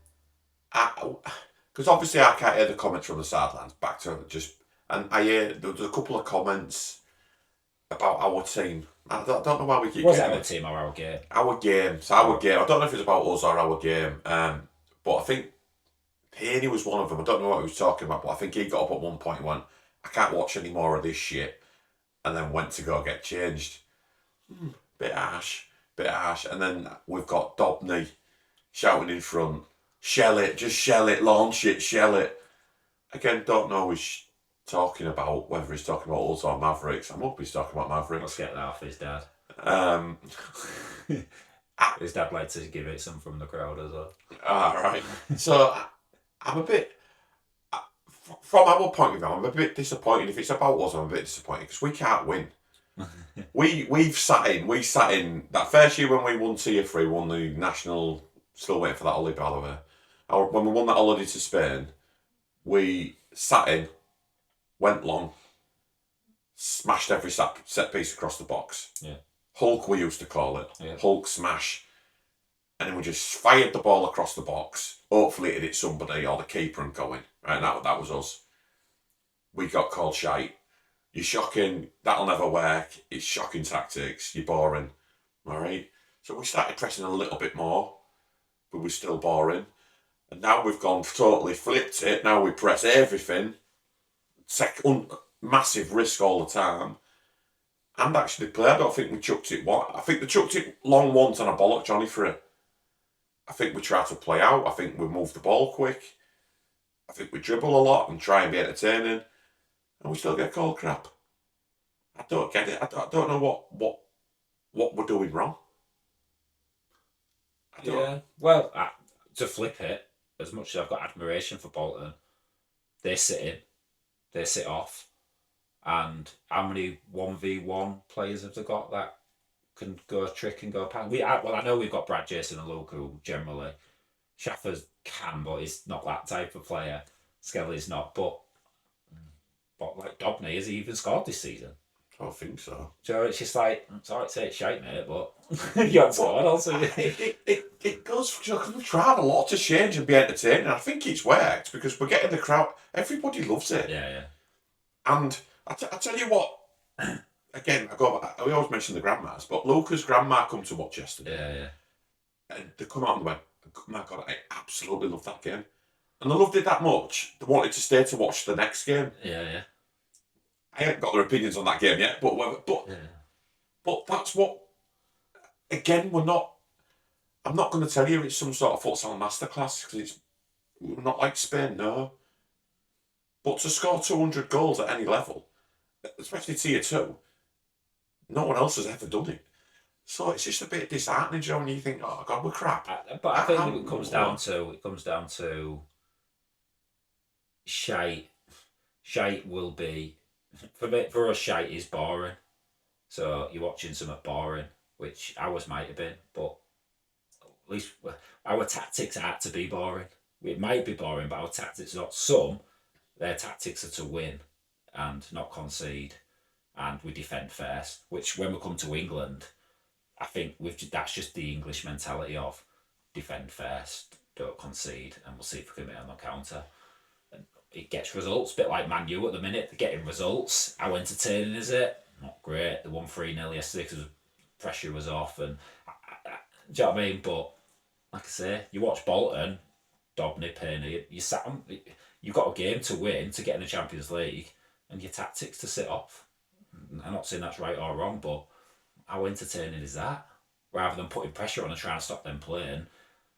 because obviously I can't hear the comments from the sidelines. Back to just, and I hear there was a couple of comments about our team. I don't know why we keep. Was it our team or our game? Our game. So our game. I don't know if it's about us or our game. But I think Haney was one of them. I don't know what he was talking about, but I think he got up at one point and went, "I can't watch any more of this shit," and then went to go get changed. Bit harsh. And then we've got Dobney shouting in front, "Shell it, just shell it, launch it, shell it." Again, don't know who he's talking about, whether he's talking about us or Mavericks. I hope he's talking about Mavericks. Let's get that off his dad. His dad liked to give it some from the crowd as well. Right. So I'm a bit, from our point of view, I'm a bit disappointed. If it's about us, I'm a bit disappointed because we can't win. we sat in that first year when we won Tier 3, won the national, still waiting for that holiday by the way. When we won that holiday to Spain, we sat in, went long, smashed every set piece across the box. Yeah. Hulk, we used to call it. Yeah. Hulk smash. And then we just fired the ball across the box. Hopefully it hit somebody or the keeper and go in. Right, that was us. We got called shite. You're shocking. That'll never work. It's shocking tactics. You're boring. All right. So we started pressing a little bit more, but we're still boring. And now we've gone totally flipped it. Now we press everything. Massive risk all the time. And actually play. I don't think we chucked it. I think they chucked it long once and I bollocked Johnny for it. I think we try to play out. I think we move the ball quick. I think we dribble a lot and try and be entertaining. And we still get called crap. I don't get it. I don't know what we're doing wrong. Yeah. Well, to flip it, as much as I've got admiration for Bolton, they sit in, they sit off. And how many 1v1 players have they got that can go trick and go past? I know we've got Brad, Jason and Luke who generally, Shaffers can, but he's not that type of player. Skelly's not, but like Dobney, has he even scored this season? I don't think so. So it's just like, I'm sorry to say it's shite, mate, but you haven't scored also. It goes, because we've tried a lot to change and be entertaining. I think it's worked because we're getting the crowd, everybody loves it. Yeah. And I tell you what, again, we always mention the grandmas, but Luca's grandma come to watch yesterday. Yeah. And they come out and went, "Oh my God, I absolutely love that game." And they loved it that much, they wanted to stay to watch the next game. Yeah. I haven't got their opinions on that game yet, but that's what, again, I'm not going to tell you it's some sort of futsal masterclass, because we're not like Spain, no. But to score 200 goals at any level, especially Tier 2, no one else has ever done it. So it's just a bit disheartening, Joe, when you think, "Oh God, we're crap." But I think it comes down to shite. Shite will be, for us, shite is boring. So you're watching something boring, which ours might have been, but at least our tactics are to be boring. It might be boring, but our tactics are not. Their tactics are to win and not concede, and we defend first, which when we come to England, I think that's just the English mentality of defend first, don't concede, and we'll see if we can make on the counter. And it gets results, a bit like Man U at the minute, they're getting results. How entertaining is it? Not great. They won 3-0 yesterday because pressure was off, and do you know what I mean? But like I say, you watch Bolton, Dobney, Payne, you've got a game to win to get in the Champions League, and your tactics to sit off. I'm not saying that's right or wrong, but how entertaining is that? Rather than putting pressure on and trying to stop them playing,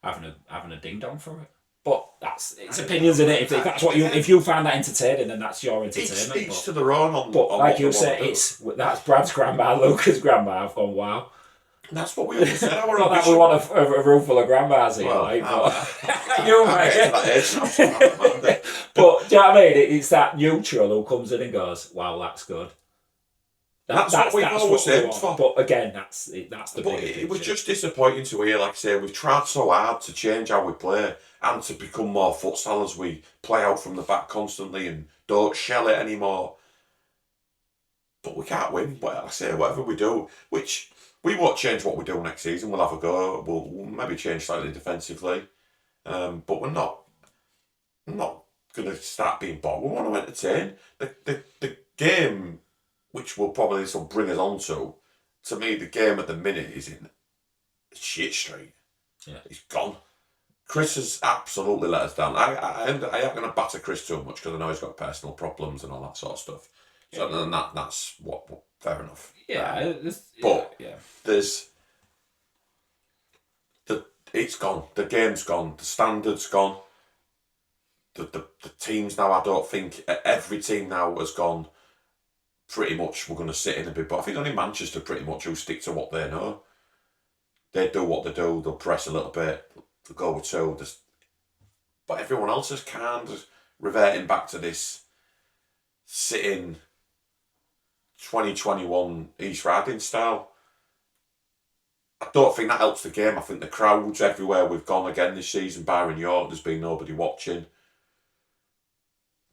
having a ding dong for it. But it's opinions in it. If that's what if you find that entertaining, then that's your entertainment. Each to their own. But like you said, that's Brad's grandma, Luca's grandma. I've gone, wow. And that's what we always said. Not that we want a room full of grandmas here, but you mate. But do you know what I mean? It's that neutral who comes in and goes, "Wow, that's good." That's what we've always aimed for. But again, that's the But bigger it was picture. just disappointing to hear, like I say, we've tried so hard to change how we play and to become more futsal as we play out from the back constantly and don't shell it anymore. But we can't win. But like I say, whatever we do, which we won't change what we do next season. We'll have a go. We'll maybe change slightly defensively. But we're not going to start being bored. We want to entertain. The game, which will probably this will bring us on to me, the game at the minute is in shit street. Yeah. He's gone. Chris has absolutely let us down. I ain't going to batter Chris too much because I know he's got personal problems and all that sort of stuff. So then that's what fair enough. Yeah. There's it's gone. The game's gone. The standard's gone. The teams now, I don't think every team now has gone. Pretty much, we're going to sit in a bit, but I think only Manchester pretty much who stick to what they know. They do what they do. They'll press a little bit. They'll go with two. But everyone else is kind of reverting back to this sitting 2021 East Riding style. I don't think that helps the game. I think the crowds everywhere we've gone again this season, barring York, there's been nobody watching.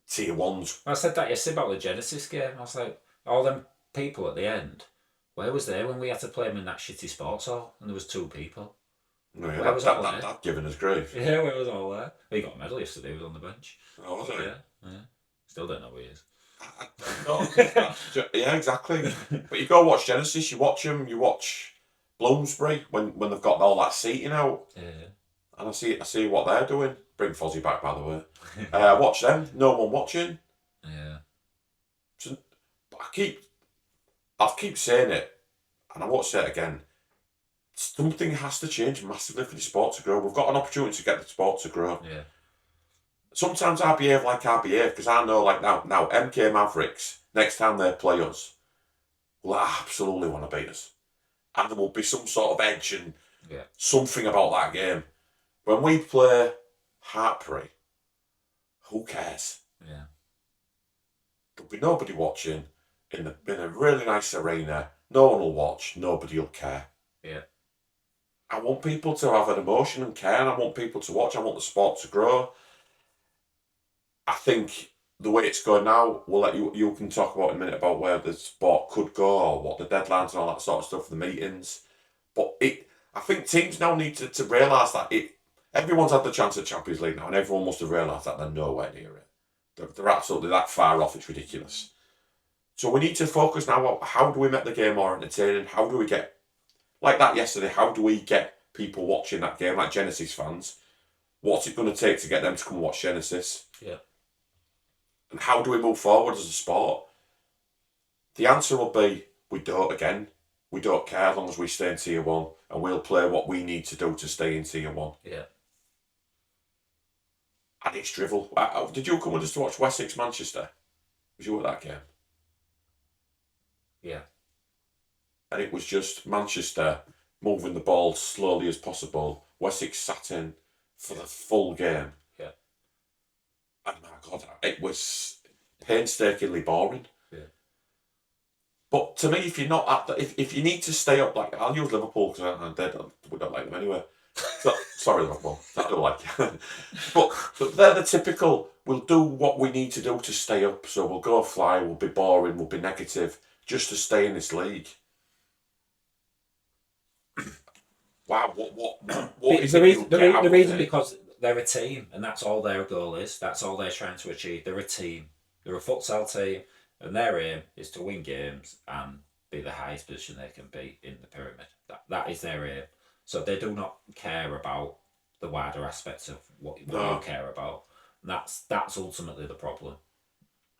Tier 1s. I said that yesterday about the Genesis game. I was like, all them people at the end, where was they when we had to play them in that shitty sports hall and there was 2 people? No, yeah, that given us grief. Yeah, where was all there? He got a medal yesterday, he was on the bench. Oh, was he? Yeah. Still don't know who he is. Yeah, exactly. But you go watch Genesis, you watch them, you watch Bloomsbury when they've got all that seating out. Yeah. And I see what they're doing. Bring Fozzie back, by the way. Watch them. No one watching. Yeah. So, but I keep saying it, and I won't say it again. Something has to change massively for the sport to grow. We've got an opportunity to get the sport to grow. Yeah. Sometimes I behave like I behave because I know, like now MK Mavericks, next time they play us, will absolutely want to beat us. And there will be some sort of edge and something about that game. When we play Hartpury, who cares? Yeah. There'll be nobody watching in a really nice arena. No one will watch. Nobody will care. Yeah. I want people to have an emotion and care, and I want people to watch. I want the sport to grow. I think the way it's going now, we'll let you can talk about in a minute about where the sport could go or what the deadlines and all that sort of stuff, the meetings. But I think teams now need to realise that everyone's had the chance at Champions League now, and everyone must have realised that they're nowhere near it. They're absolutely that far off, it's ridiculous. So we need to focus now on how do we make the game more entertaining? How do we get, like that yesterday, how do we get people watching that game, like Genesis fans? What's it going to take to get them to come watch Genesis? Yeah. And how do we move forward as a sport? The answer will be, we don't again. We don't care as long as we stay in Tier 1 and we'll play what we need to do to stay in Tier 1. Yeah. And it's drivel. Did you come with us to watch Wessex Manchester? Was you at that game? Yeah. And it was just Manchester moving the ball slowly as possible. Wessex sat in for the full game. Yeah. And my God, it was painstakingly boring. Yeah. But to me, if you're not at that, if you need to stay up, like I'll use Liverpool because we don't like them anyway. So, sorry, Liverpool, I don't like you. but they're the typical. We'll do what we need to do to stay up. So we'll go fly. We'll be boring. We'll be negative just to stay in this league. Wow, what is the reason it? because they're a team and that's all their goal is. That's all they're trying to achieve. They're a team. They're a futsal team, and their aim is to win games and be the highest position they can be in the pyramid. That is their aim. So they do not care about the wider aspects of what you care about. And that's ultimately the problem.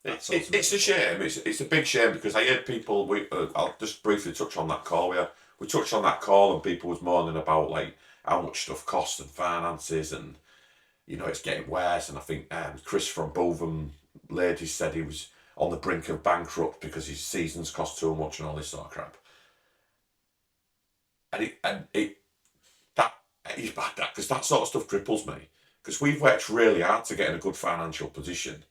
It's a shame. It's a big shame because I heard people. I'll just briefly touch on that call. We touched on that call and people was moaning about like how much stuff costs and finances and it's getting worse. And I think Chris from Bovum Ladies said he was on the brink of bankrupt because his seasons cost too much and all this sort of crap. And that is bad because that sort of stuff cripples me because we've worked really hard to get in a good financial position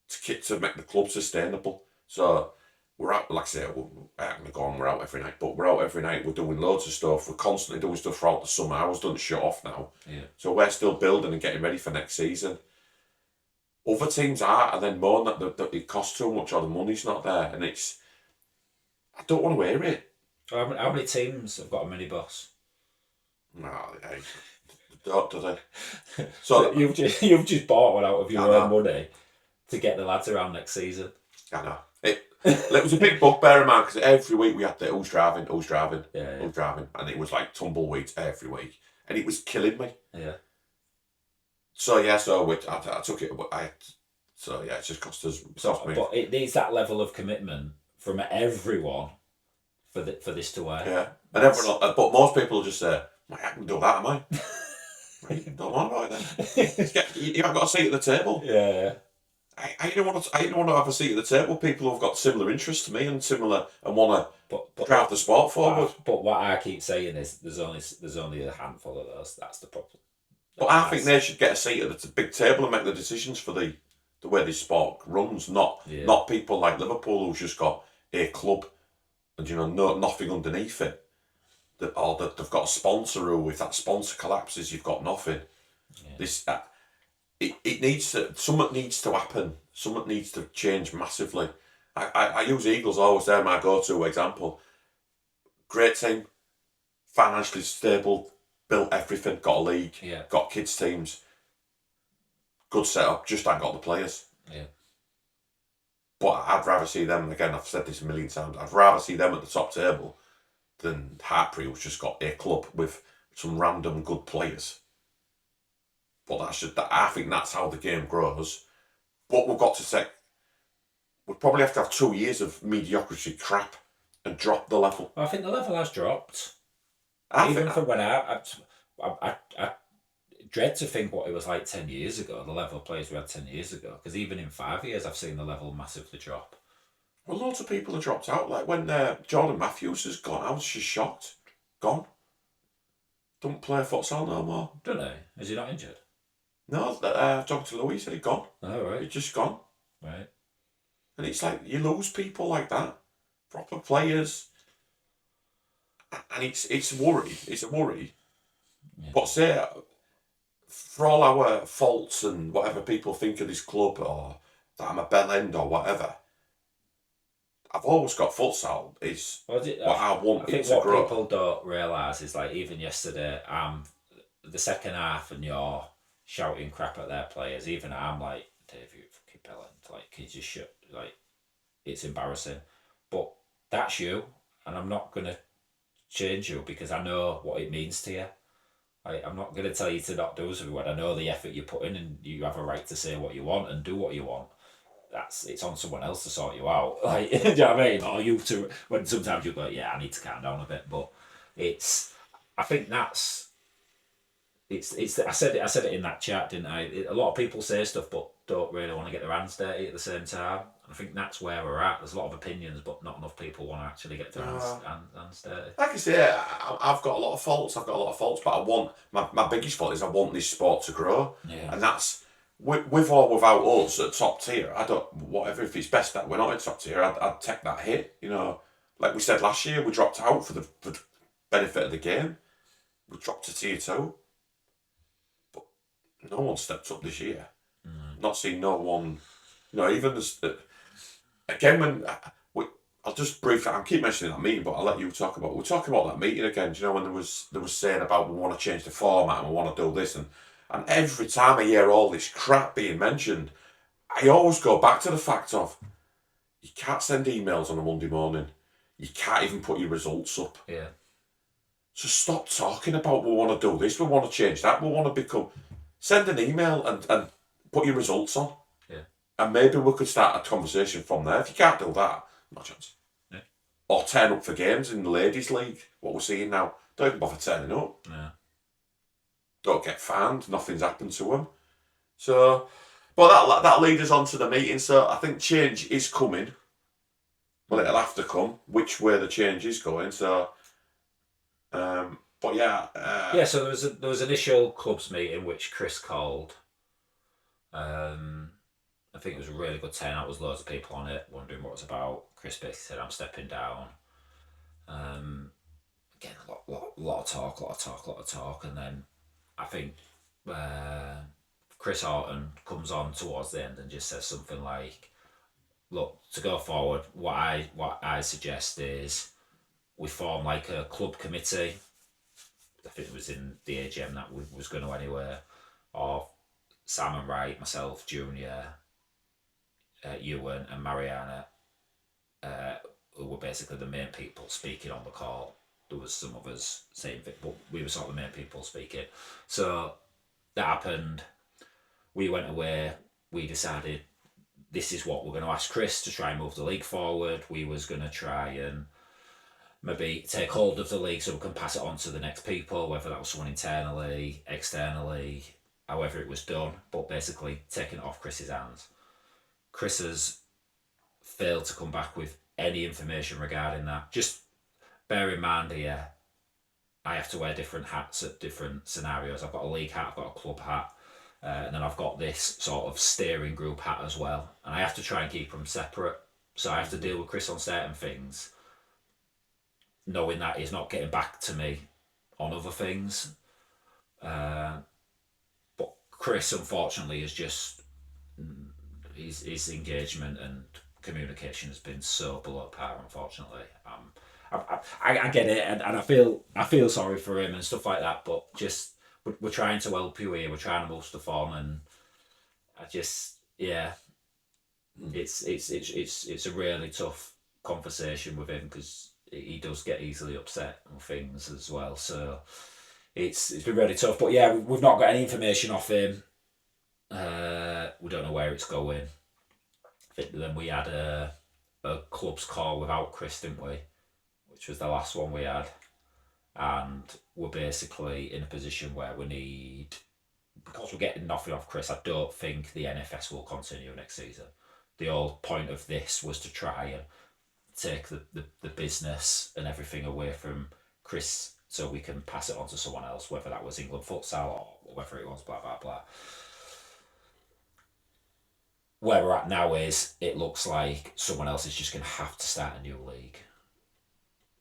to make the club sustainable. So we're out, like I say, I'm going to go on, we're out every night, but we're out every night, we're doing loads of stuff, we're constantly doing stuff throughout the summer. I was done shut off now. Yeah. So we're still building and getting ready for next season. Other teams are, and then more that it costs too much or the money's not there, and it's, I don't want to hear it. How many teams have got a minibus? No, they don't, do they? So you've just bought one out of your own money to get the lads around next season. I know. It was a big bugbear of mine because every week we had the who's driving, who's driving, and it was like tumbleweeds every week, and it was killing me. Yeah. So yeah, I took it. So yeah, it just cost us. But it needs that level of commitment from everyone for this to work. Yeah, and everyone. But most people just say, "I can do that, am I?" Right, don't want about it then. You haven't got a seat at the table. Yeah. I don't want to have a seat at the table. People who've got similar interests to me and want to drive the sport forward. But what I keep saying is, there's only a handful of those. That's the problem. But I think they should get a seat at the big table and make the decisions for the way this sport runs. Not people like Liverpool who's just got a club and nothing underneath it. Or that they've got a sponsor who, if that sponsor collapses, you've got nothing. Yeah. It needs to, something needs to happen. Something needs to change massively. I use Eagles always, they're my go-to example. Great team, financially stable, built everything, got a league, got kids teams, good setup, just ain't got the players. Yeah. But I'd rather see them, again, I've said this a million times, I'd rather see them at the top table than Hartpury, who's just got a club with some random good players. But I think that's how the game grows. But we've got to say, we probably have to have 2 years of mediocrity crap and drop the level. I think the level has dropped. I dread to think what it was like 10 years ago, the level of players we had 10 years ago. Because even in 5 years, I've seen the level massively drop. Well, loads of people have dropped out. Like when Jordan Matthews has gone, I was just shocked. Gone. Don't play futsal no more. Don't know. Is he not injured? No, talking to Louis, said he'd gone. Oh, right. He'd just gone. Right. And it's like, you lose people like that. Proper players. And it's a worry. It's a worry. Yeah. But say, for all our faults and whatever people think of this club, or that I'm a bell end or whatever, I've always got futsal is what I want it to grow. What people don't realise is, like, even yesterday, the second half and you're shouting crap at their players, even I'm like, Dave, you fucking bell end, like, can you just shut, like, it's embarrassing. But that's you, and I'm not going to change you because I know what it means to you. I'm not going to tell you to not do something when I know the effort you put in, and you have a right to say what you want and do what you want. It's on someone else to sort you out. Like, do you know what I mean? Or you to, when sometimes you go, yeah, I need to calm down a bit. But I think that's, I said it in that chat, didn't I? A lot of people say stuff but don't really want to get their hands dirty at the same time. I think that's where we're at. There's a lot of opinions, but not enough people want to actually get their hands dirty. Like I say, I've got a lot of faults. But I want, my biggest fault is I want this sport to grow. Yeah. And that's, with or without us at top tier, whatever, if it's best that we're not at top tier, I'd take that hit. You know, like we said last year, we dropped out for the benefit of the game. We dropped to tier 2. But no one stepped up this year. Not seeing no one, even as, again, when, I'll just briefly, I'll keep mentioning that meeting, but I'll let you talk about, we're talking about that meeting again, when there was saying about we want to change the format and we want to do this, and every time I hear all this crap being mentioned, I always go back to the fact of, you can't send emails on a Monday morning. You can't even put your results up. Yeah. So stop talking about we want to do this, we want to change that, we want to send an email and put your results on. Yeah. And maybe we could start a conversation from there. If you can't do that, no chance. Yeah. Or turn up for games in the ladies' league, what we're seeing now. Don't even bother turning up. Yeah. Don't get fanned, nothing's happened to them. So, but that leads us on to the meeting. So I think change is coming. Well, it'll have to come, which way the change is going. So, but yeah. So there was an initial clubs meeting which Chris called. I think it was a really good turnout. There was loads of people on it wondering what it was about. Chris basically said, "I'm stepping down." Again, a lot of talk, and then I think Chris Horton comes on towards the end and just says something like, "Look, to go forward, what I suggest is we form like a club committee." I think it was in the AGM that we was going to anyway, of Simon Wright, myself, Junior, Ewan, and Mariana, who were basically the main people speaking on the call. There was some others saying it, but we were sort of the main people speaking. So that happened. We went away. We decided this is what we're going to ask Chris to try and move the league forward. We was going to try and maybe take hold of the league so we can pass it on to the next people, whether that was someone internally, externally, however it was done, but basically taking it off Chris's hands. Chris has failed to come back with any information regarding that. Just bear in mind here, I have to wear different hats at different scenarios. I've got a league hat, I've got a club hat, and then I've got this sort of steering group hat as well. And I have to try and keep them separate. So I have to deal with Chris on certain things, knowing that he's not getting back to me on other things. But Chris, unfortunately, is just his engagement and communication has been so below par. Unfortunately, I get it, and I feel sorry for him and stuff like that. But just we're trying to help you here. We're trying to move stuff on, and I just it's a really tough conversation with him because he does get easily upset on things as well. So it's been really tough. But yeah, we've not got any information off him. We don't know where it's going. I think then we had a club's call without Chris, didn't we? Which was the last one we had. And we're basically in a position where we need, because we're getting nothing off Chris, I don't think the NFS will continue next season. The whole point of this was to try and take the business and everything away from Chris so we can pass it on to someone else, whether that was England Futsal or whatever it was, blah, blah, blah. Where we're at now is it looks like someone else is just going to have to start a new league.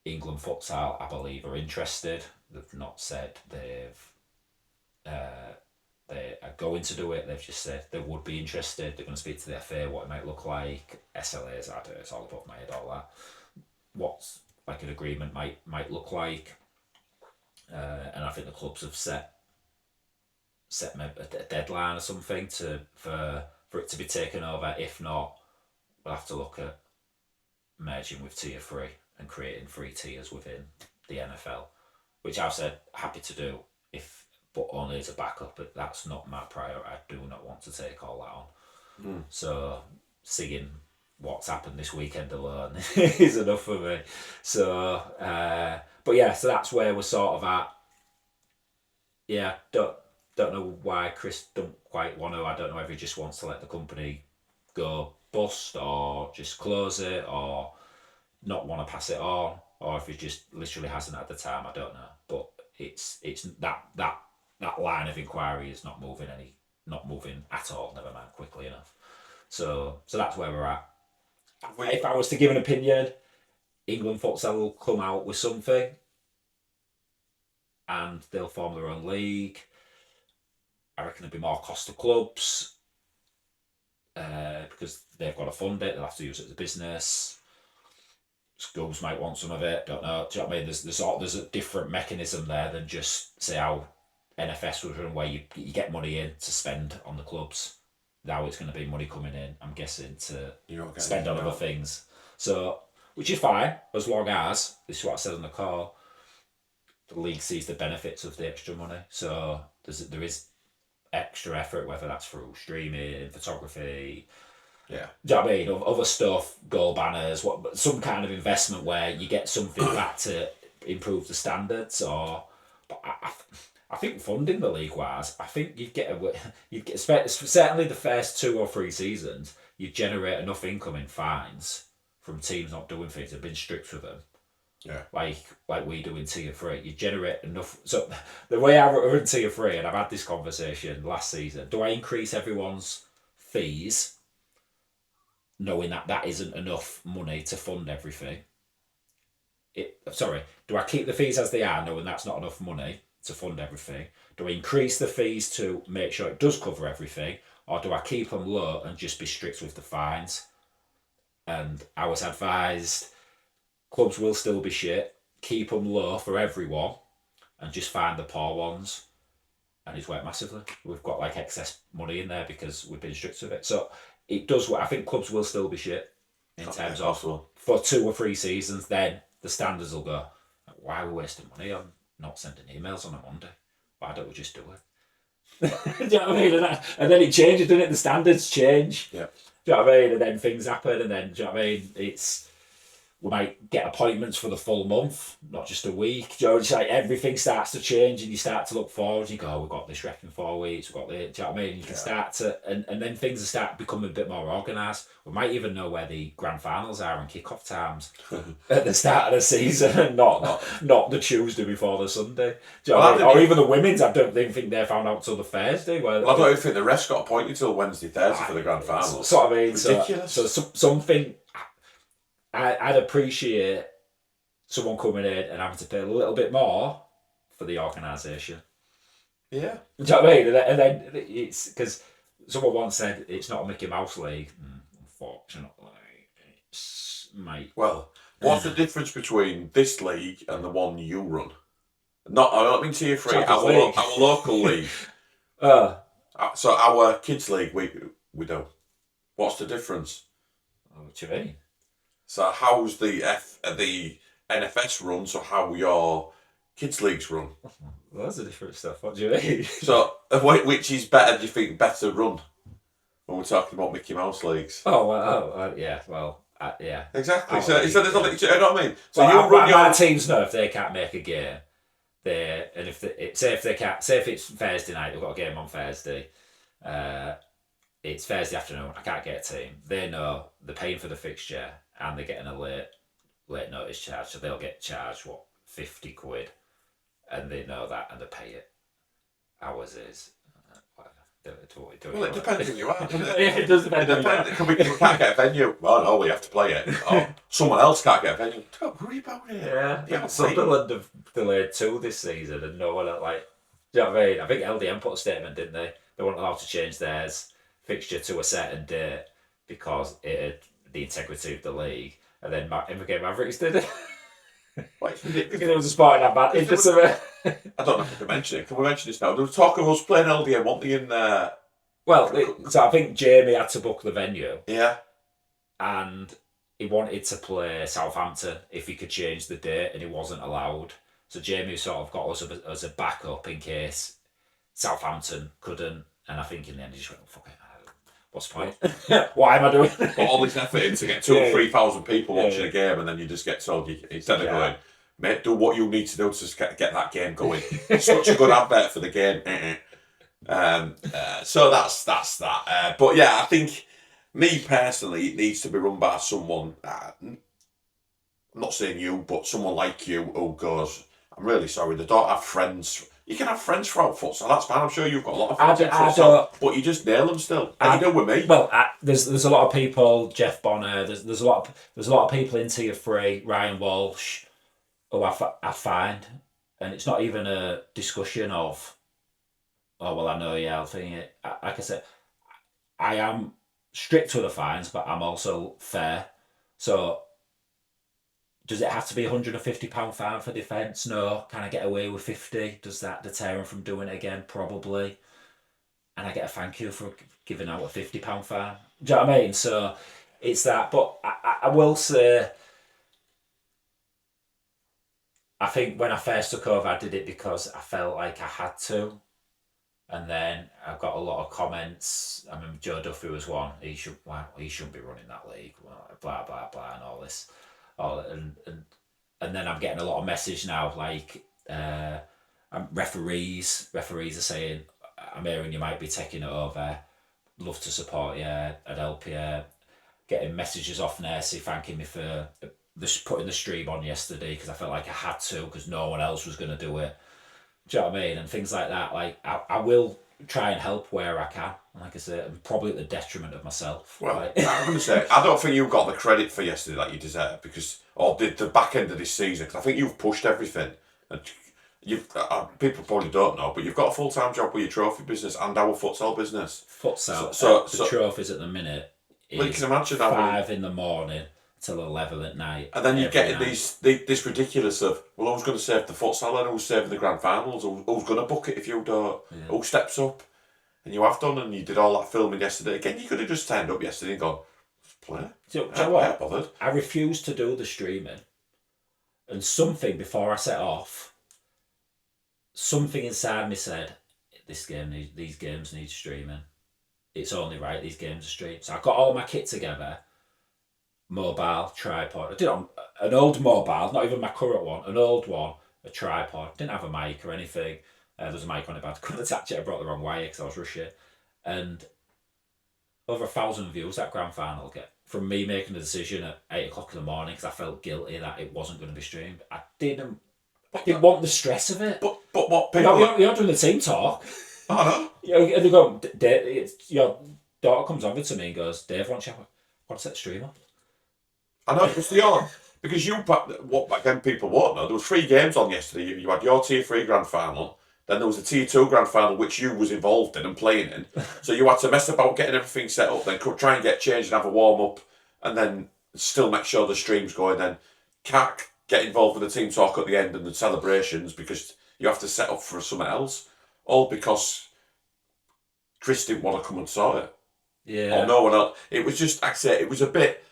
England Futsal, I believe, are interested. They've not said they are going to do it. They've just said they would be interested. They're going to speak to the FA, what it might look like. SLAs, I don't know, it's all above my head, all that. What's like an agreement might look like. And I think the clubs have set a deadline or something for it to be taken over. If not, we'll have to look at merging with tier 3 and creating 3 tiers within the NFL, which I've said happy to do, but only as a backup. But that's not my priority. I do not want to take all that on. So seeing what's happened this weekend alone is enough for me. So, but yeah, so that's where we're sort of at. Yeah, don't know why Chris don't quite want to. I don't know if he just wants to let the company go bust or just close it or not want to pass it on, or if he just literally hasn't had the time. I don't know, but it's that line of inquiry is not moving at all. Never mind quickly enough. So that's where we're at. If I was to give an opinion, England Futsal will come out with something, and they'll form their own league. I reckon it'll be more cost to clubs because they've got to fund it. They'll have to use it as a business. Schools might want some of it. Don't know. Do you know what I mean? There's a different mechanism there than just say how NFS was run, where you get money in to spend on the clubs. Now it's going to be money coming in, I'm guessing, to spend on other things. So, which is fine as long as, this is what I said on the call, the league sees the benefits of the extra money. So there is extra effort, whether that's through streaming, photography. Yeah. Do you know what I mean? Other stuff, goal banners, some kind of investment where you get something back to improve the standards. But I think funding the league wise, I think you'd get certainly the first 2 or 3 seasons, you generate enough income in fines from teams not doing things and being strict with them. Yeah. Like we do in tier 3, you generate enough. So the way I run tier 3, and I've had this conversation last season, do I increase everyone's fees knowing that that isn't enough money to fund everything? Do I keep the fees as they are, knowing that's not enough money to fund everything? Do I increase the fees to make sure it does cover everything? Or do I keep them low and just be strict with the fines? And I was advised clubs will still be shit, keep them low for everyone, and just find the poor ones. And it's worked massively. We've got like excess money in there because we've been strict with it. So it does work. I think clubs will still be shit in terms of for 2 or 3 seasons. Then the standards will go, why are we wasting money on not sending emails on a Monday? Why don't we just do it? Do you know what I mean? And then it changes, doesn't it? The standards change. Yeah. Do you know what I mean? And then things happen, and then, do you know what I mean? We might get appointments for the full month, not just a week. Do you know, it's like everything starts to change, and you start to look forward. You go, oh, we've got this rep in 4 weeks. We've got this. Do you know what I mean? You can start to, and then things start becoming a bit more organised. We might even know where the grand finals are and kick-off times at the start of the season, and not the Tuesday before the Sunday. Do you know what I mean? Or even the women's. I don't even think they found out till the Thursday. I don't even think the rest got appointed till Wednesday, Thursday for the grand finals. So what I mean, ridiculous. So something. I'd appreciate someone coming in and having to pay a little bit more for the organisation. Yeah. Do you know what I mean? And then it's because someone once said it's not a Mickey Mouse league. Unfortunately, it's mate. Well, what's the difference between this league and the one you run? I don't mean Tier 3. Our local league. So our kids league, we do. What's the difference? What do you mean? So how's the NFS run? So how your kids leagues run? Well, that's a different stuff. What do you mean? So which is better? Do you think better run when we're talking about Mickey Mouse leagues? Oh well, yeah. Well, yeah. Exactly. So there's nothing. You know what I mean? So well, you run our teams know if they can't make a game, if it's Thursday night, they've got a game on Thursday. It's Thursday afternoon. I can't get a team. They know they're paying for the fixture. And they're getting a late notice charge, so they'll get charged £50, and they know that and they pay it. Ours is whatever. Well, it depends who you are. It does depend. We can't get a venue. Well, no, we have to play it. Or someone else can't get a venue. Don't worry about it. Yeah. Sunderland have delayed 2 this season, and no one like. Do you know what I mean? I think LDM put a statement, didn't they? They weren't allowed to change theirs fixture to a certain date because it had the integrity of the league, and then MK Mavericks did it. Because it was a sporting advantage. I don't know if I can mention it. Can we mention this now? There was talk of us playing LDM, weren't they, in there? Well, so I think Jamie had to book the venue. Yeah. And he wanted to play Southampton if he could change the date, and he wasn't allowed. So Jamie sort of got us as a backup in case Southampton couldn't. And I think in the end he just went, fuck it. What's the point? Why am I doing it? Put all this effort in to get 2,000 or 3,000 people watching a game, and then you just get told, instead of going, mate, do what you need to do to get that game going. Such a good advert for the game. So that's that. But yeah, I think, me personally, it needs to be run by someone, I'm not saying you, but someone like you who goes, I'm really sorry, they don't have friends. You can have friends throughout futsal, that's fine. I'm sure you've got a lot of friends in futsal, but you just nail them still. And you do with me. Well, there's a lot of people, Jeff Bonner, there's a lot of people in Tier 3, Ryan Walsh, who I find, and it's not even a discussion of, oh, well, I know, yeah, I'll think it. Like I said, I am strict with the fines, but I'm also fair. So, does it have to be £150 fine for defence? No. Can I get away with 50? Does that deter him from doing it again? Probably. And I get a thank you for giving out a £50 fine. Do you know what I mean? So it's that. But I will say, I think when I first took over, I did it because I felt like I had to. And then I got a lot of comments. I remember Joe Duffy was one. He shouldn't be running that league. Blah, blah, blah, and all this. And then I'm getting a lot of message now, like referees are saying, I'm hearing you might be taking it over, love to support you, I'd help you. Getting messages off Nancy thanking me for putting the stream on yesterday because I felt like I had to because no one else was going to do it. Do you know what I mean? And things like that. Like I will try and help where I can. And like I say, I'm probably at the detriment of myself. Well, Like, I'm going to say, I don't think you got the credit for yesterday that you deserve or the back end of this season, because I think you've pushed everything. And people probably don't know, but you've got a full-time job with your trophy business and our futsal business. futsal, the trophies at the minute well, you is can imagine 5 in the morning till 11 at night. And then you get this ridiculous of, well, who's going to save the futsal and who's saving the grand finals? Who's going to book it if you don't? Yeah. Who steps up? And you have done, and you did all that filming yesterday. Again, you could have just turned up yesterday and gone, let's play. Do you know what? Bothered. I refused to do the streaming. And something, before I set off, something inside me said, these games need streaming. It's only right these games are streamed. So I got all my kit together, mobile, tripod. I did it on an old mobile, not even my current one, an old one, a tripod. Didn't have a mic or anything. There was a mic on it, but I couldn't attach it. I brought the wrong wire because I was rushing. And over 1,000 views that grand final get from me making the decision at 8 o'clock in the morning because I felt guilty that it wasn't going to be streamed. I didn't want the stress of it. But what people... You're doing the team talk. I know. And they go, your daughter comes over to me and goes, Dave, why don't you set the stream up? I know, it's the odd. Because again, people won't know, there was 3 games on yesterday. You had your Tier 3 grand final, then there was a Tier 2 grand final, which you was involved in and playing in. So you had to mess about getting everything set up, then try and get changed and have a warm-up, and then still make sure the stream's going. Then can't get involved with the team talk at the end and the celebrations because you have to set up for something else. All because Chris didn't want to come and sort it. Yeah. Or no one else. It was just, like I say, it was a bit...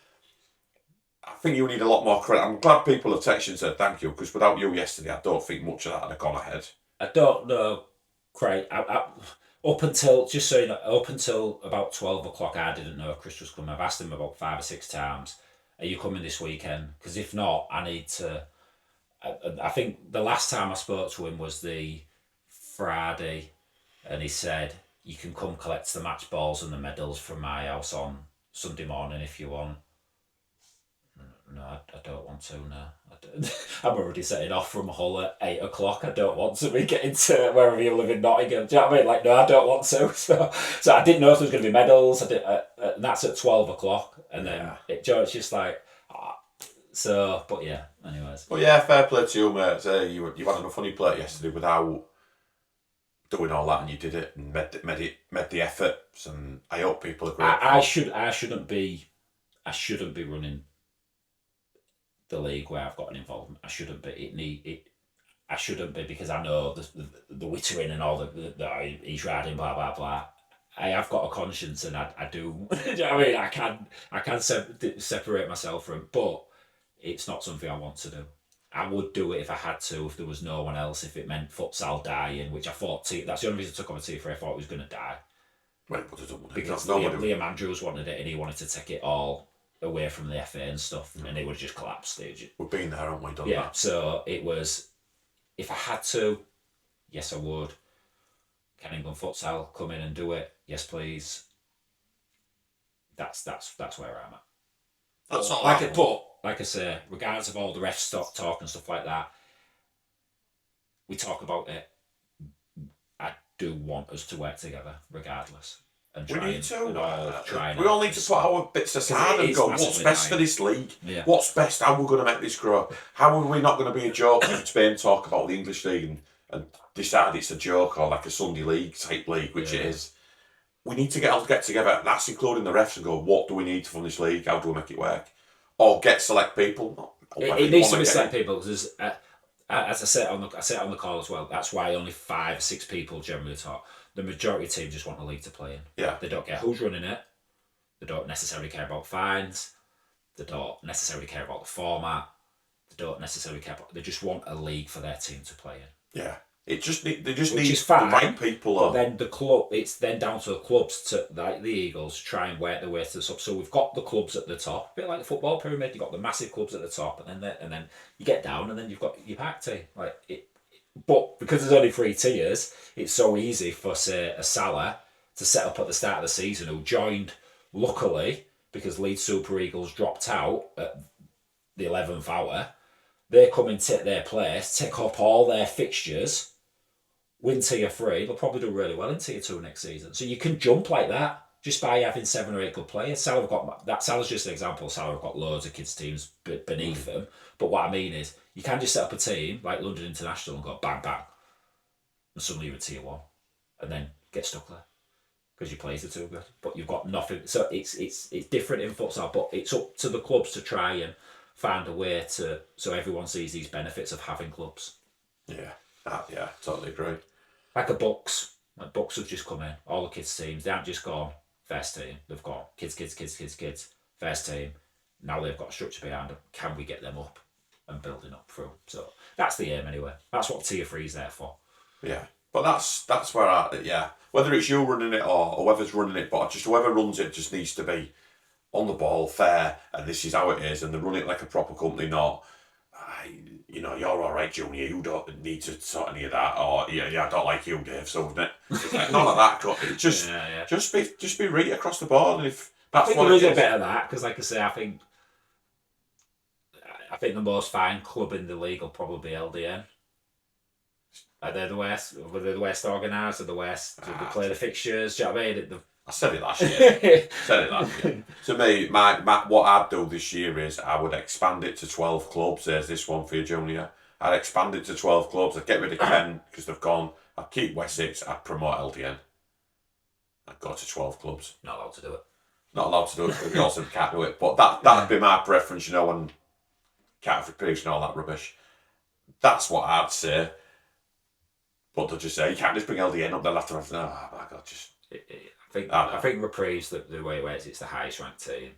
I think you need a lot more credit. I'm glad people have texted and said thank you, because without you yesterday, I don't think much of that had gone ahead. I don't know, Craig. Up until, just so you know, up until about 12 o'clock, I didn't know Chris was coming. I've asked him about 5 or 6 times, are you coming this weekend? Because if not, I need to... I think the last time I spoke to him was the Friday, and he said, you can come collect the match balls and the medals from my house on Sunday morning if you want. No, I don't want to, no. I'm already setting off from Hull at 8 o'clock. I don't want to be getting to wherever you live in Nottingham. Do you know what I mean? Like, no, I don't want to. So I didn't know if there was going to be medals. And that's at 12 o'clock. And then it's just like... So, but yeah, anyways. Well, yeah, fair play to you, mate. You had enough funny play yesterday without doing all that, and you did it and made the efforts, and I hope people agree. I shouldn't be running the league where I've got an involvement. I shouldn't be. I shouldn't be, because I know the wittering and all the he's riding, blah blah blah. I have got a conscience, and I do. Do you know what I mean? I can separate myself from, but it's not something I want to do. I would do it if I had to, if there was no one else, if it meant futsal dying, which I thought, that's the only reason I took over T3, I thought it was going to die. Right, but it doesn't. Because Liam Andrews wanted it, and he wanted to take it all away from the FA and stuff, and it would have just collapsed. We've been there, haven't we? Done that. Yeah, so it was, if I had to, yes I would. Can England Futsal come in and do it? Yes please. That's where I'm at. That's all. Like I say, regardless of all the ref talk and stuff like that, we talk about it. I do want us to work together, regardless. And we need to. We all need to put our bits aside and go, what's best for this league? Yeah. What's best? How are we going to make this grow? How are we not going to be a joke in Spain talk about the English league and decide it's a joke, or like a Sunday league type league, which it is? We need to get together. That's including the refs, and go, what do we need from this league? How do we make it work? Or get select people. It needs to be select people, because as I said on the call as well, that's why only 5 or 6 people generally talk. The majority of teams just want the league to play in. Yeah. They don't care who's running it. They don't necessarily care about fines. They don't necessarily care about the format. They don't necessarily care about... They just want a league for their team to play in. Yeah. They just need the right people. But then the club, it's then down to the clubs, to like the Eagles, try and work their way to the top. So we've got the clubs at the top, a bit like the football pyramid. You've got the massive clubs at the top, and then you get down, and then you've got your pack team. But because there's only 3 tiers, it's so easy for, say, a Salah to set up at the start of the season, who joined luckily because Leeds Super Eagles dropped out at the 11th hour. They come and take their place, take up all their fixtures, win tier 3, they'll probably do really well in tier 2 next season. So you can jump like that just by having 7 or 8 good players. Salah's just an example. Salah have got loads of kids teams beneath them. But what I mean is, you can just set up a team like London International and go bang bang, and suddenly you're in tier 1, and then get stuck there because your players are too good. But you've got nothing. So it's different in futsal, but it's up to the clubs to try and find a way to so everyone sees these benefits of having clubs. Yeah, totally agree. Like a Bucks. Like Bucks have just come in. All the kids teams. They haven't just gone first team. They've got kids, first team. Now they've got a structure behind them. Can we get them up and building up through? So that's the aim anyway. That's what tier 3 is there for. Yeah. But that's where whether it's you running it or whoever's running it, but just whoever runs it just needs to be on the ball, fair, and this is how it is, and they run it like a proper company, not you're all right, Junior, you don't need to sort any of that, or I don't like you, Dave, so isn't it? It's like, none of that. Just be right across the board. And if that's there is a bit of that, because like I say, I think the most fine club in the league will probably be LDN. Are they the West? Were they the West organised? Or the West? Did they play the fixtures? Do you know what I mean? I said it last year. To me, my what I'd do this year is I would expand it to 12 clubs. There's this one for you, Junior. I'd expand it to 12 clubs. I'd get rid of Kent because they've gone. I'd keep Wessex. I'd promote LDN. I'd go to 12 clubs. Not allowed to do it. Not allowed to do it because we also can't do it. But that'd be my preference, and Catford Peaks and all that rubbish. That's what I'd say. But they'll just say, you can't just bring LDN up, they'll have to have, oh my God, just... I think Reprieve's the way it works, it's the highest ranked team.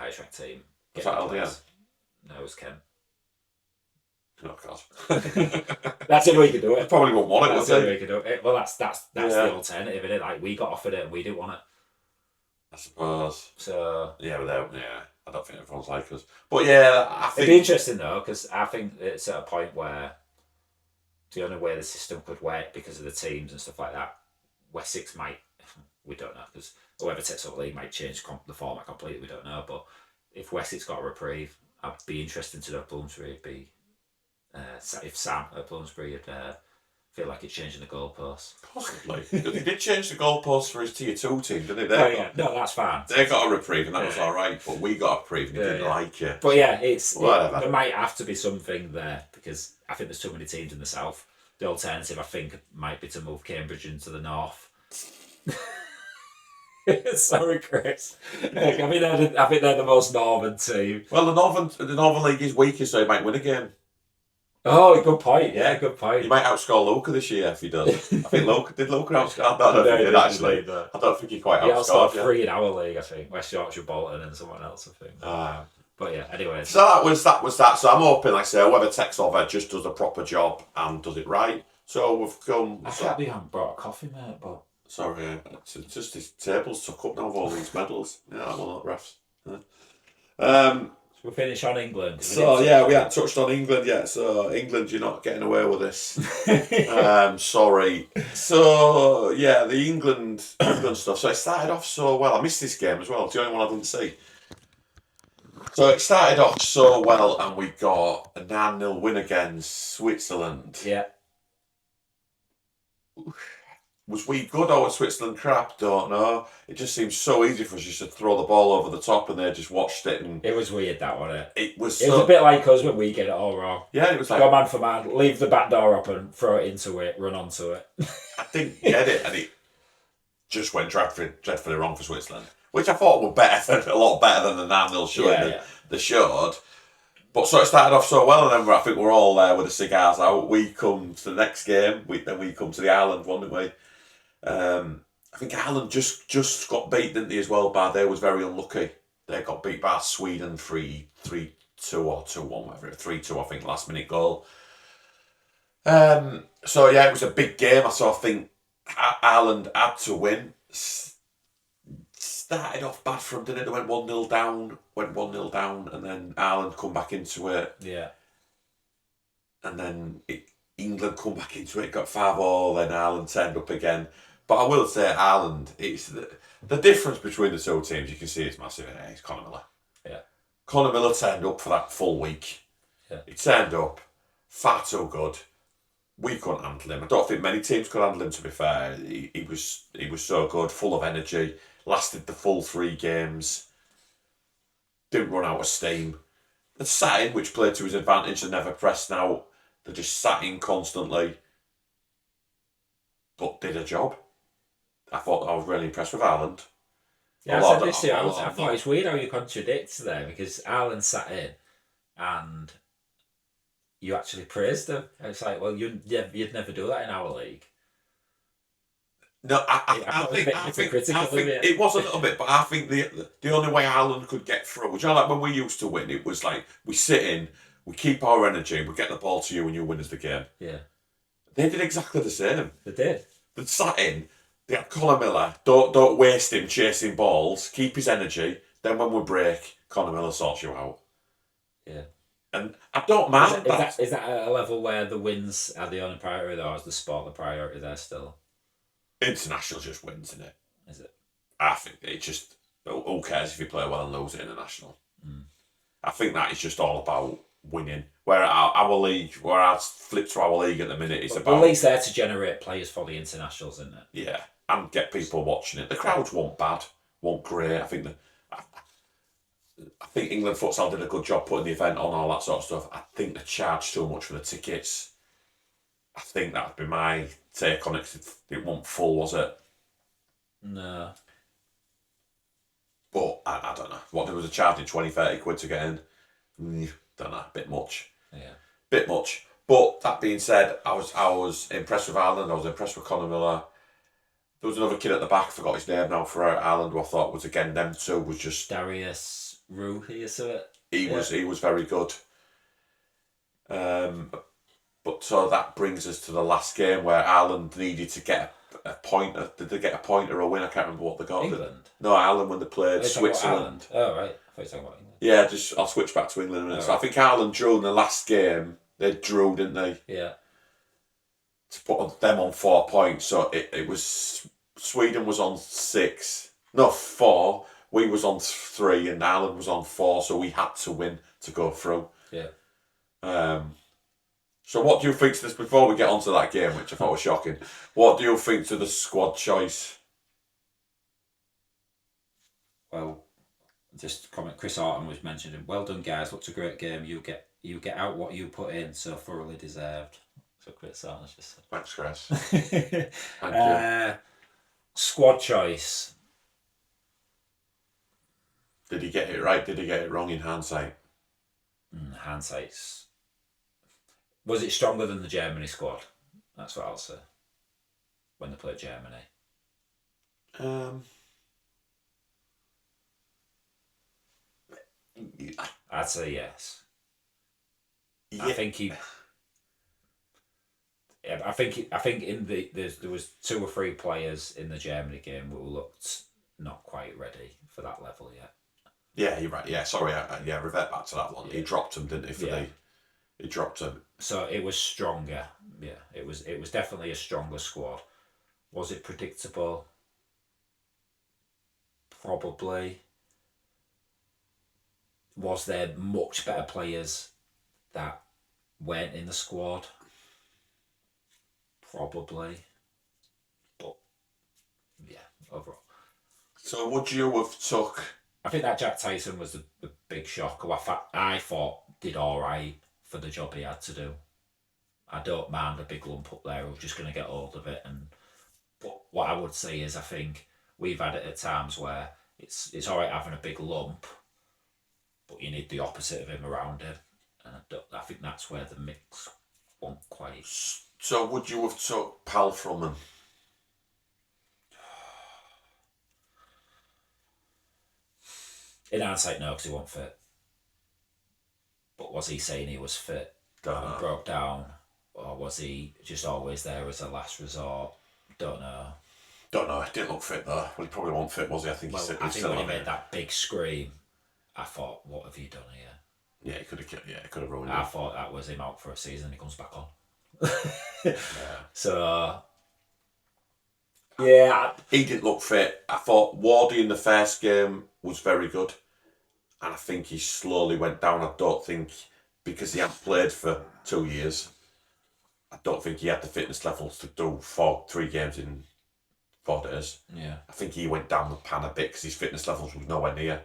Is that LDN? No, it's Kent. Oh God. That's the way you can do it. They probably won't want it, that's the way you can do it. Well, that's the alternative, isn't it? Like, we got offered it and we didn't want it. I suppose. So... I don't think everyone's like us. But I think... It'd be interesting though, because I think it's at a point where the only way the system could work because of the teams and stuff like that, Wessex might, we don't know, because whoever takes over the league might change the format completely, we don't know, but if Wessex got a reprieve, I'd be interested to know if Bloomsbury would be, if Sam at Bloomsbury would feel like it's changing the goalposts. Possibly. Because he did change the goalposts for his tier 2 team, didn't he? No, that's fine. They got a reprieve and that was alright, but we got a reprieve and he didn't like it. But there might have to be something there, because I think there's too many teams in the south. The alternative, I think, might be to move Cambridge into the north. Sorry, Chris. I think they're the most northern team. Well, the Northern League is weaker, so he might win a game. Oh, good point. Yeah, good point. He might outscore Loka this year if he does. I think Loka outscore. I don't know if he did actually. I don't think he quite outscored. He outscored 3 in our league, I think. West Yorkshire, Bolton, and someone else, I think. But yeah, anyway. So that was that. So I'm hoping, like I say, whoever takes over just does a proper job and does it right. So we've come. I can't believe I haven't brought a coffee, mate. But sorry, it's just his table's took up now with all these medals. Yeah, well, not refs. Yeah. We'll finish on England. So we haven't touched on England yet. So England, you're not getting away with this. Sorry. So the England stuff. So it started off so well. I missed this game as well. It's the only one I didn't see. So it started off so well, and we got a 9-0 win against Switzerland. Yeah. Was we good or was Switzerland crap? Don't know. It just seems so easy for us just to throw the ball over the top, and they just watched it. And it was weird, that wasn't it? It was a bit like us when we get it all wrong. Yeah, it was like go man for man, leave the back door open, throw it into it, run onto it. I didn't get it, and it just went dreadfully wrong for Switzerland, which I thought were a lot better than the 9-0 showing they showed. But so it started off so well, and then I think we're all there with the cigars out. We come to the next game. Then we come to the Ireland one, didn't we? I think Ireland just got beat, didn't they, as well? They was very unlucky. They got beat by Sweden 3-2 or 2-1, whatever. 3-2, I think, last minute goal. So it was a big game. I think Ireland had to win. Started off bad for them, didn't it? They went 1-0 down, and then Ireland come back into it. Yeah. And then England come back into it, got 5-0, then Ireland turned up again. But I will say Ireland, it's the difference between the two teams, you can see it's massive. It's Conor Miller. Yeah. Conor Miller turned up for that full week. Yeah. He turned up, far too good. we couldn't handle him. I don't think many teams could handle him, to be fair. He was so good, full of energy, lasted the full 3 games, didn't run out of steam. And sat in, which played to his advantage and never pressed out. They just sat in constantly, but did a job. I was really impressed with Ireland. Yeah, I said this too. I thought it's weird how you contradict there, because Ireland sat in and you actually praised them. It's like, well, you'd never do that in our league. No, I think it was a little bit, but I think the only way Ireland could get through, which I like when we used to win, it was like we sit in, we keep our energy, we get the ball to you, and you win us the game. Yeah, they did exactly the same. They did. They sat in. They had Conor Miller. Don't waste him chasing balls. Keep his energy. Then when we break, Conor Miller sorts you out. Yeah. And I don't mind that. Is that at a level where the wins are the only priority, or is the sport the priority there still? International just wins, isn't it? Is it? I think it just... Who cares if you play well and lose at international? I think that is just all about winning. Where our league, where I flip to our league at the minute, it's about... The league's there to generate players for the internationals, isn't it? Yeah, and get people watching it. The crowds weren't bad, weren't great. I think England futsal did a good job putting the event on, all that sort of stuff. I think they charged too much for the tickets. I think that'd be my take on it. It wasn't full, was it? No. But I don't know. What, there was a charging 20, 30 quid to get in? Don't know, a bit much. Yeah. Bit much. But that being said, I was impressed with Ireland. I was impressed with Conor Miller. There was another kid at the back, I forgot his name now, for Ireland, who I thought was, again, them two was just... Darius Rue, he was very good. But so that brings us to the last game where Ireland needed to get a pointer. Did they get a point or a win? I can't remember what they got. England? No, Ireland when they played Switzerland. Oh, right. I thought you were talking about England. Yeah, I'll switch back to England in a minute. So I think Ireland drew in the last game. They drew, didn't they? Yeah. To put them on 4 points. So it was... Sweden was on 6. No, 4. We was on 3 and Ireland was on 4. So we had to win to go through. Yeah. So what do you think to this, before we get onto that game, which I thought was shocking, what do you think to the squad choice? Well, just comment, Chris Orton was mentioning, well done guys, looks a great game, you get out what you put in, so thoroughly deserved. So Chris Orton just said. Thanks, Chris. Thank you. Squad choice. Did he get it right? Did he get it wrong in hindsight? Hindsight's... Was it stronger than the Germany squad? That's what I'll say. When they played Germany. I'd say yes. Yeah. I think there was 2 or 3 players in the Germany game who looked not quite ready for that level yet. Yeah, you're right. Yeah, sorry. Revert back to that one. Yeah. He dropped him, didn't he? He dropped him. So it was stronger. Yeah, it was definitely a stronger squad. Was it predictable? Probably. Was there much better players that weren't in the squad? Probably. But yeah, overall. So would you have took... I think that Jack Tyson was the big shock, who I thought did all right for the job he had to do. I don't mind a big lump up there who's just going to get hold of it. But what I would say is I think we've had it at times where it's all right having a big lump, but you need the opposite of him around him. And I think that's where the mix won't quite... So would you have took Pal from him? In hindsight, no, because he wasn't fit. But was he saying he was fit and broke down? Or was he just always there as a last resort? Don't know. He didn't look fit though. Well, he probably wasn't fit, was he? I think when he made that big scream, I thought, what have you done here? Yeah, he could have ruined it. I thought that was him out for a season. He comes back on. So, yeah. He didn't look fit. I thought Wardy in the first game was very good. And I think he slowly went down. I don't think, because he hadn't played for 2 years. I don't think he had the fitness levels to do 3 games in 4 days. Yeah. I think he went down the pan a bit because his fitness levels was nowhere near.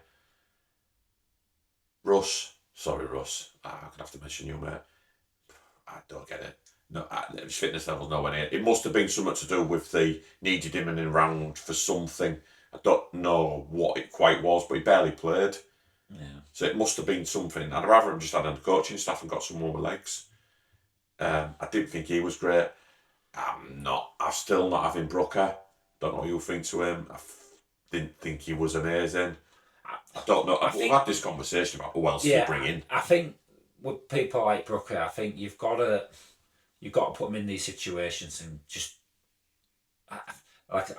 Russ, I'm gonna have to mention you, mate. I don't get it. No, his fitness levels nowhere near. It must have been something to do with the needed him in and round for something. I don't know what it quite was, but he barely played. Yeah. So it must have been something. I'd rather him just had on the coaching staff and got some more legs. I didn't think he was great. I'm still not having Brooker. Don't know what you think to him. I didn't think he was amazing. I don't know. We've had this conversation about who else to bring in. I think with people like Brooker, I think you've got to put them in these situations and just I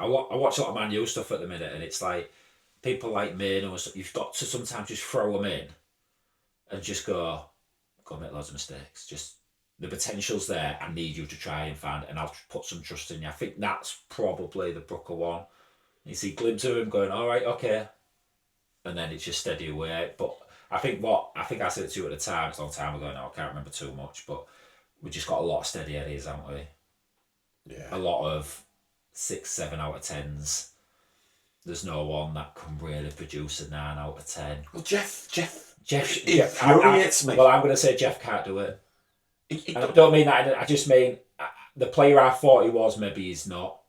watch a lot of Man U stuff at the minute, and it's like people like me, you've got to sometimes just throw them in and just go make loads of mistakes. Just the potential's there. I need you to try and find it, and I'll put some trust in you. I think that's probably the Brooker one. You see glimpse of him going, all right, okay, and then it's just steady away. But I think I said it to you at the time, it's a long time ago now, I can't remember too much, but we just got a lot of steady eddies, haven't we? Yeah. A lot of 6, 7 out of 10s. There's no one that can really produce a 9 out of 10. Well, Jeff infuriates me. Well, I'm going to say Jeff can't do it. I don't mean that. I just mean the player I thought he was, maybe he's not.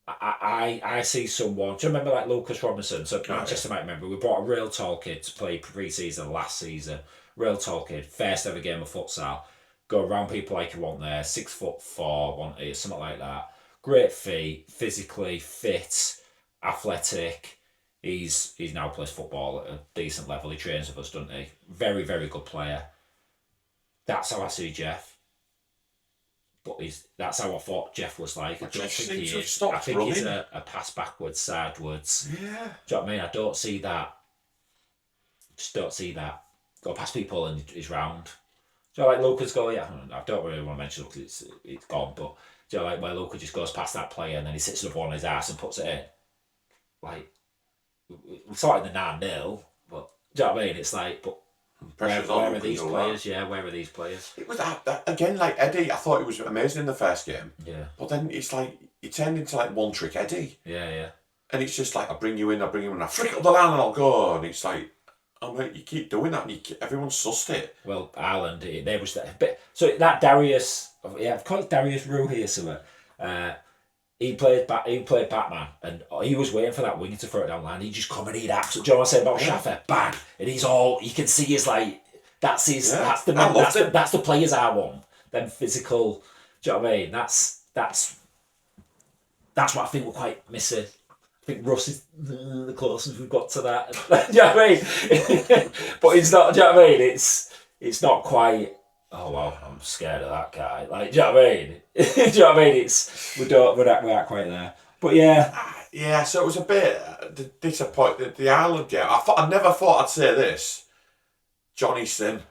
I see someone. Do you remember like Lucas Robinson? So Manchester might remember. We brought a real tall kid to play pre-season last season. Real tall kid, first ever game of futsal. Go around people like you want there. 6'4", something like that. Great feet, physically fit, athletic. He's now plays football at a decent level. He trains with us, doesn't he? Very, very good player. That's how I see Jeff. But that's how I thought Jeff was like. I don't think he is. I think he's a pass backwards, sideways. Yeah. Do you know what I mean? I don't see that. Just don't see that. Go past people and he's round. Do you know, like Luca's goal? Yeah, I don't really want to mention it because it's gone, but do you know, like where Luca just goes past that player and then he sits another one on his ass and puts it in? Like, we saw it in the 9-0, but do you know what I mean? It's like, but where are these players? Yeah, where are these players? It was that again, like Eddie. I thought he was amazing in the first game. Yeah. But then it's like he turned into like one trick Eddie. Yeah, yeah. And it's just like I bring you in, I flick up the line and I'll go. And it's like, oh mate, you keep doing that, and everyone sussed it. Well, Ireland, there was that bit. So that Darius, I've called it Darius Rue here somewhere. He played Batman, and he was waiting for that winger to throw it down the line. He just come and he'd absolutely. Do you know what I said about Schaffer? Bang, and he's all. You can see he's like, that's his. Yeah, that's the players I want. Them physical. Do you know what I mean? That's what I think we're quite missing. I think Russ is the closest we've got to that. Do you know what I mean? But it's not. Do you know what I mean? It's not quite. Oh well, I'm scared of that guy. Like, do you know what I mean? Do you know what I mean? We're not quite there. But yeah. Yeah. So it was a bit disappointing. The Ireland game. I never thought I'd say this. Johnny Sim.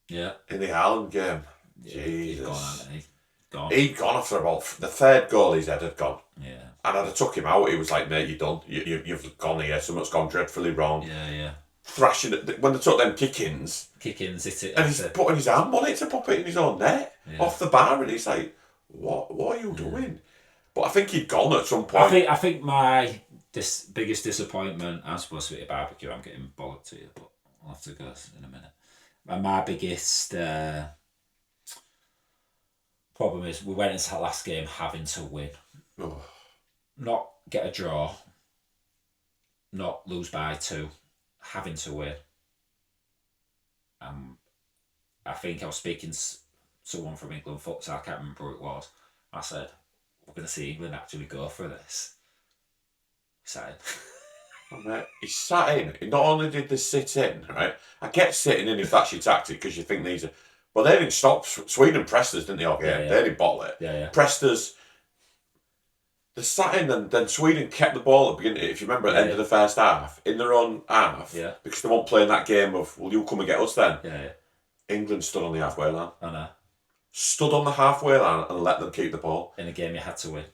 Yeah. In the Ireland game. Yeah, Jesus. He's gone. He'd gone after about the third goal. His head had gone. Yeah. And I'd have took him out. He was like, mate, you're done. You've gone here. Something's gone dreadfully wrong. Yeah, yeah. Thrashing it when they took them kick-ins. Kick-ins, hit it. And he's putting his arm on it to pop it in his own net off the bar, and he's like, "What are you doing?" But I think he'd gone at some point. I think my biggest disappointment. I'm supposed to be at a barbecue. I'm getting bollocked to you, but I'll have to go in a minute. And my biggest problem is we went into that last game having to win, not get a draw, not lose by 2. Having to win. I think I was speaking to someone from England futsal, I can't remember who it was. I said, we're going to see England actually go for this. He sat in. He sat in. Not only did they sit in, right? I get sitting in if that's your tactic because you think these are. But they didn't stop. Sweden pressed us, didn't they, all game? Yeah. They didn't bottle it. Yeah. Pressed us. They sat in and then Sweden kept the ball at the beginning, if you remember, at the end of the first half, in their own half, because they weren't playing that game of, well, you come and get us then. Yeah. England stood on the halfway line. I know. Stood on the halfway line and let them keep the ball. In a game you had to win.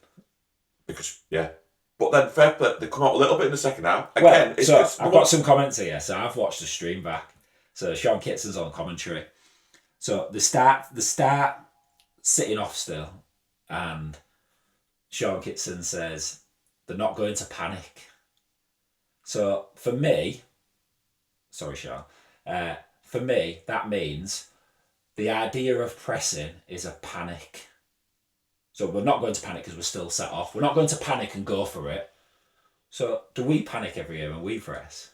Because, But then fair play, they come out a little bit in the second half. Again, I've got some comments here, so I've watched the stream back. So Sean Kitson's on commentary. So the start sitting off still, and Sean Kitson says they're not going to panic. So for me, sorry Sean, for me that means the idea of pressing is a panic. So we're not going to panic because we're still set off. We're not going to panic and go for it. So do we panic every year when we press?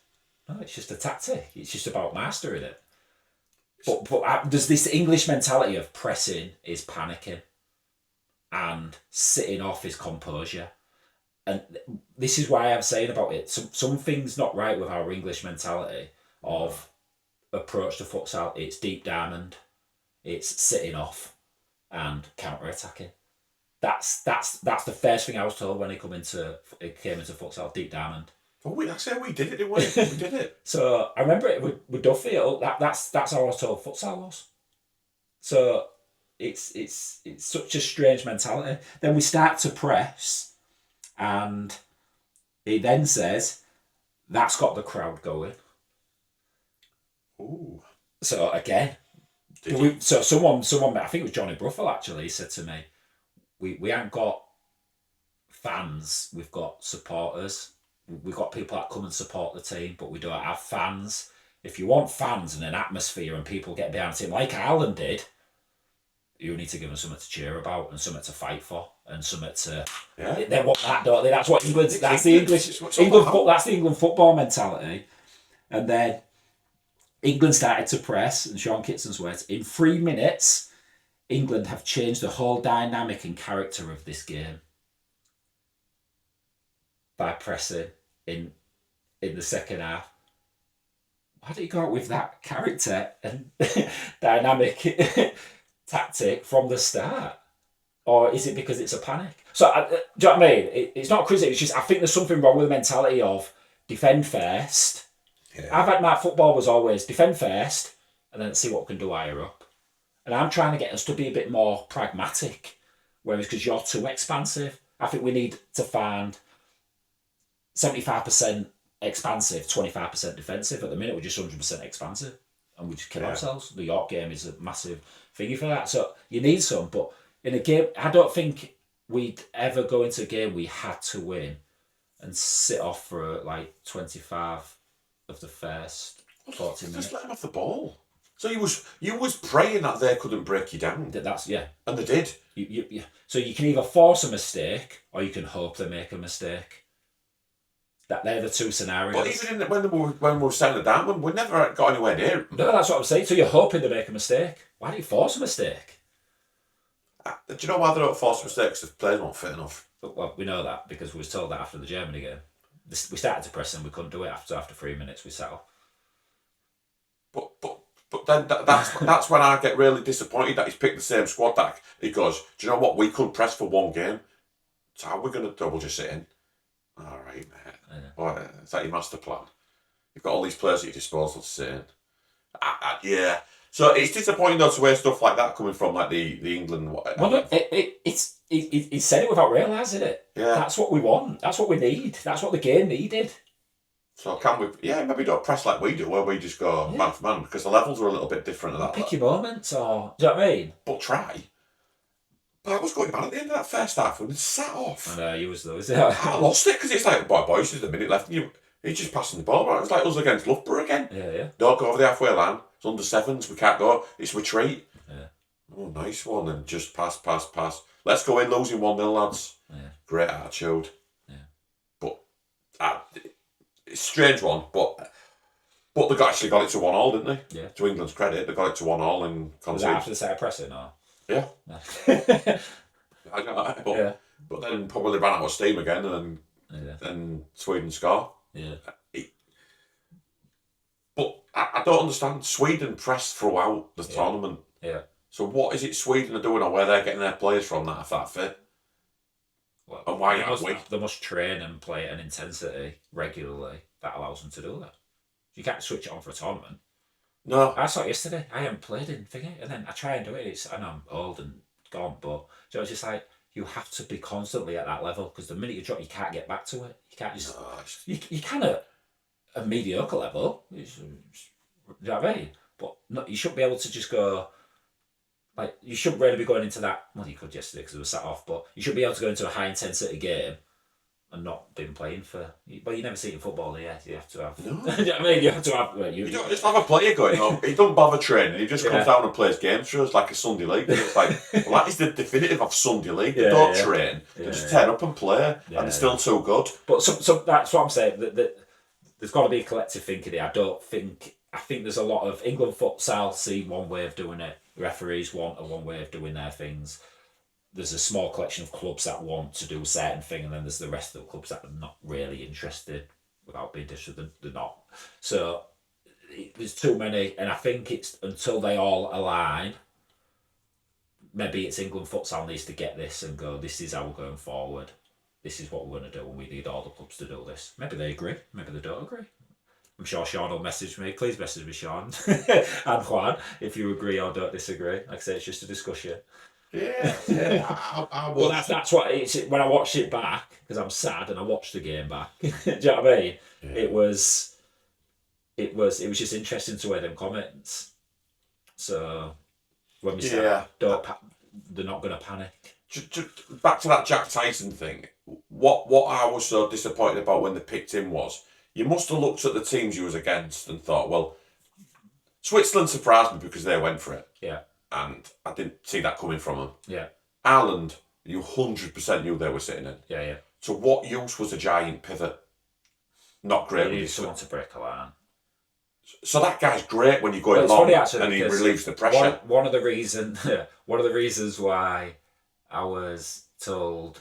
No, it's just a tactic. It's just about mastering it. But there's this English mentality of pressing is panicking and sitting off is composure. And this is why I'm saying about it. Something's not right with our English mentality of approach to futsal. It's deep diamond. It's sitting off and counter-attacking. That's the first thing I was told when it came into futsal, deep diamond. Oh, that's how we did it, didn't we? We did it. So I remember it with Duffy. That's how I was told futsal was. So it's such a strange mentality. Then we start to press, and he then says, "That's got the crowd going." Ooh. So again, someone I think it was Johnny Bruffel actually said to me, we haven't got fans, we've got supporters. We've got people that come and support the team, but we don't have fans. If you want fans and an atmosphere and people get behind the team, like Ireland did, you need to give them something to cheer about and something to fight for and something to. Yeah. They want that, don't they? That's what England. That's the English. That's the England football mentality. And then England started to press, and Sean Kitson's words, in 3 minutes, England have changed the whole dynamic and character of this game by pressing in the second half. Why don't you go out with that character and dynamic tactic from the start? Or is it because it's a panic? So, do you know what I mean? It's not criticism, it's just I think there's something wrong with the mentality of defend first. Yeah. I've had my football was always defend first and then see what we can do higher up. And I'm trying to get us to be a bit more pragmatic, whereas because you're too expansive. I think we need to find 75% expansive, 25% defensive. At the minute, we're just 100% expansive, and we just kill ourselves. The York game is a massive thingy for that. So you need some, but in a game, I don't think we'd ever go into a game we had to win and sit off for like 25 of the first 40 minutes. Just let them off the ball. So you was praying that they couldn't break you down. That's yeah, and they did. So you can either force a mistake or you can hope they make a mistake. They're the two scenarios. But even when we were setting it down, we never got anywhere near it. No, that's what I'm saying. So you're hoping they make a mistake. Why do you force a mistake? Do you know why they don't force mistakes? The players weren't fit enough. Well, we know that because we was told that after the Germany game. We started to press and we couldn't do it after 3 minutes. We settled. But then that's when I get really disappointed that he's picked the same squad back. He goes, do you know what? We couldn't press for one game. So how are we going to double just sit in? All right, mate. Yeah. Well, is that your master plan? You've got all these players at your disposal to sit in. Yeah. So it's disappointing though to hear stuff like that coming from like the England. Well, look, he said it without realising it. Yeah. That's what we want. That's what we need. That's what the game needed. So can we? Yeah, maybe don't press like we do, where we just go man for man, because the levels are a little bit different. Pick your moments, or do you know what I mean? But try. But I was going bad at the end of that first half and sat off. I know, you was though, is it? I lost it because it's like, boys, there's a minute left. And he's just passing the ball around. It's like us against Loughborough again. Yeah. Don't go over the halfway line. It's under sevens. We can't go. It's retreat. Yeah. Oh, nice one. And just pass. Let's go in losing 1-0, lads. Yeah. Great attitude. Yeah. But it's a strange one. But they actually got it to 1-1, didn't they? Yeah. To England's credit, they got it to 1-1 and conceded. Was that after the set of pressing, or? Yeah. I know, but then probably ran out of steam again, and then Sweden score. Yeah. But I don't understand. Sweden pressed throughout the tournament. Yeah. So what is it Sweden are doing, or where they're getting their players from that are that fit? Well, and why aren't we? They must train and play at an intensity regularly that allows them to do that. You can't switch it on for a tournament. No. I saw it yesterday. I haven't played in thingy, and then I try and do it. I know I'm old and gone, but it's just like you have to be constantly at that level, because the minute you drop, you can't get back to it. You can't just. No. You can at a mediocre level. You know what I mean? But no, you shouldn't be able to just go like you shouldn't really be going into that. Well, you could yesterday because it was sat off, but you should be able to go into a high intensity game and not been playing for. Well, you never see it in football, do you? You have to have. No. You know what I mean, you have to have. Well, You don't just have a player going, oh, he don't bother training, he just comes Yeah. down and plays games for us like a Sunday league. And it's like, well, that is the definitive of Sunday league. They Yeah, don't yeah. train, they Yeah, just yeah. turn up and play, and they're still too good. But so that's what I'm saying. That there's got to be a collective thinking here. I think there's a lot of England futsal see one way of doing it. Referees want one way of doing their things. There's a small collection of clubs that want to do a certain thing, and then there's the rest of the clubs that are not really interested. Without being disrespectful, they're not. So there's too many, and I think it's until they all align. Maybe it's England futsal needs to get this and go, this is how we're going forward. This is what we're going to do, and we need all the clubs to do this. Maybe they agree, maybe they don't agree. I'm sure Sean will message me. Please message me, Sean and Juan, if you agree or don't disagree. Like I say, it's just a discussion. Yeah. Well, that's what it's when I watched it back, because I'm sad and I watched the game back. Do you know what I mean? Yeah. It was just interesting to hear them comments. So when we say they're not going to panic. Just back to that Jack Tyson thing. What I was so disappointed about when they picked him was you must have looked at the teams you was against and thought, well, Switzerland surprised me because they went for it. Yeah. And I didn't see that coming from them. Yeah. Ireland, you 100% knew they were sitting in. Yeah, yeah. So what use was a giant pivot? Not great. You need someone to break a line. So that guy's great when you're going long, and he relieves the pressure. One of the reasons why I was told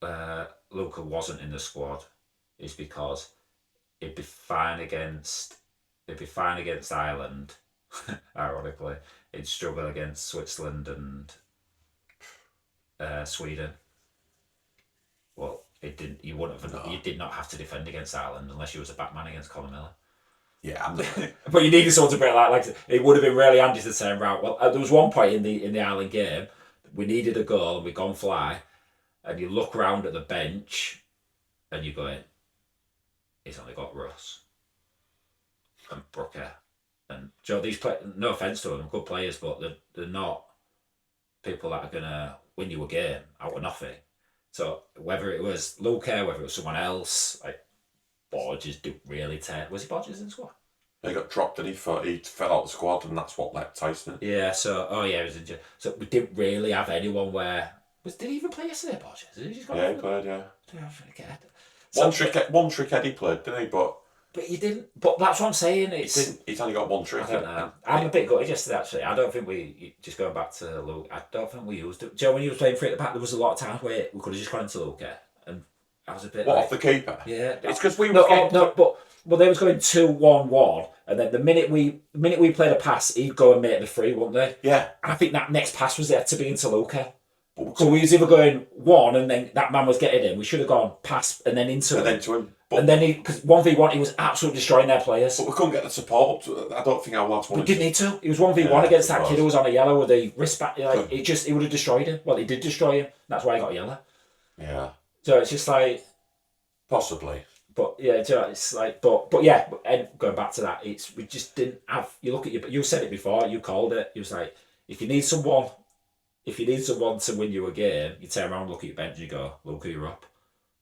Luca wasn't in the squad is because it'd be fine against Ireland. Ironically, it'd struggle against Switzerland and Sweden. Well, it didn't. You wouldn't have. No. You did not have to defend against Ireland unless you was a backman against Colin Miller. Yeah, but you needed someone to break like it would have been really handy to turn around. Well, there was one point in the Ireland game we needed a goal and we'd gone fly, and you look around at the bench, and you're going, he's only got Russ and Brooker. And Joe, these no offence to them, good players, but they're not people that are gonna win you a game out of nothing. So whether it was Luca, whether it was someone else, like Borges didn't really tear. Was he Borges in the squad? He got dropped and he fell out the squad, and that's what let Tyson in. Yeah. So he was injured. So we didn't really have anyone where did he even play yesterday, Borges? Did he just he played. Yeah. So, one trick Eddie played, didn't he? But you didn't. But that's what I'm saying. He's only got one trick. I don't know. I'm a bit gutted yesterday, actually. I don't think just going back to Luke, I don't think we used it. Joe, when you were playing free at the back, there was a lot of times where we could have just gone into Luca, and I was a bit off the keeper? Yeah. It's because we but they was going 2-1-1, and then the minute we played a pass, he'd go and make the free, wouldn't they? Yeah. And I think that next pass was there to be into Luca. So we was either going one, and then that man was getting in. We should have gone pass and then into him. But, and then because 1v1, he was absolutely destroying their players. But we couldn't get the support. I don't think our lads wanted. We didn't need to. He was 1v1 against that kid who was on a yellow with the wrist back. Like he would have destroyed him. Well, he did destroy him. That's why he got a yellow. Yeah. So it's just like possibly. But yeah, it's like but yeah. And going back to that, we just didn't have. You look at you said it before. You called it. You was like, if you need someone to win you a game, you turn around, look at your bench, and you go, look who you're up.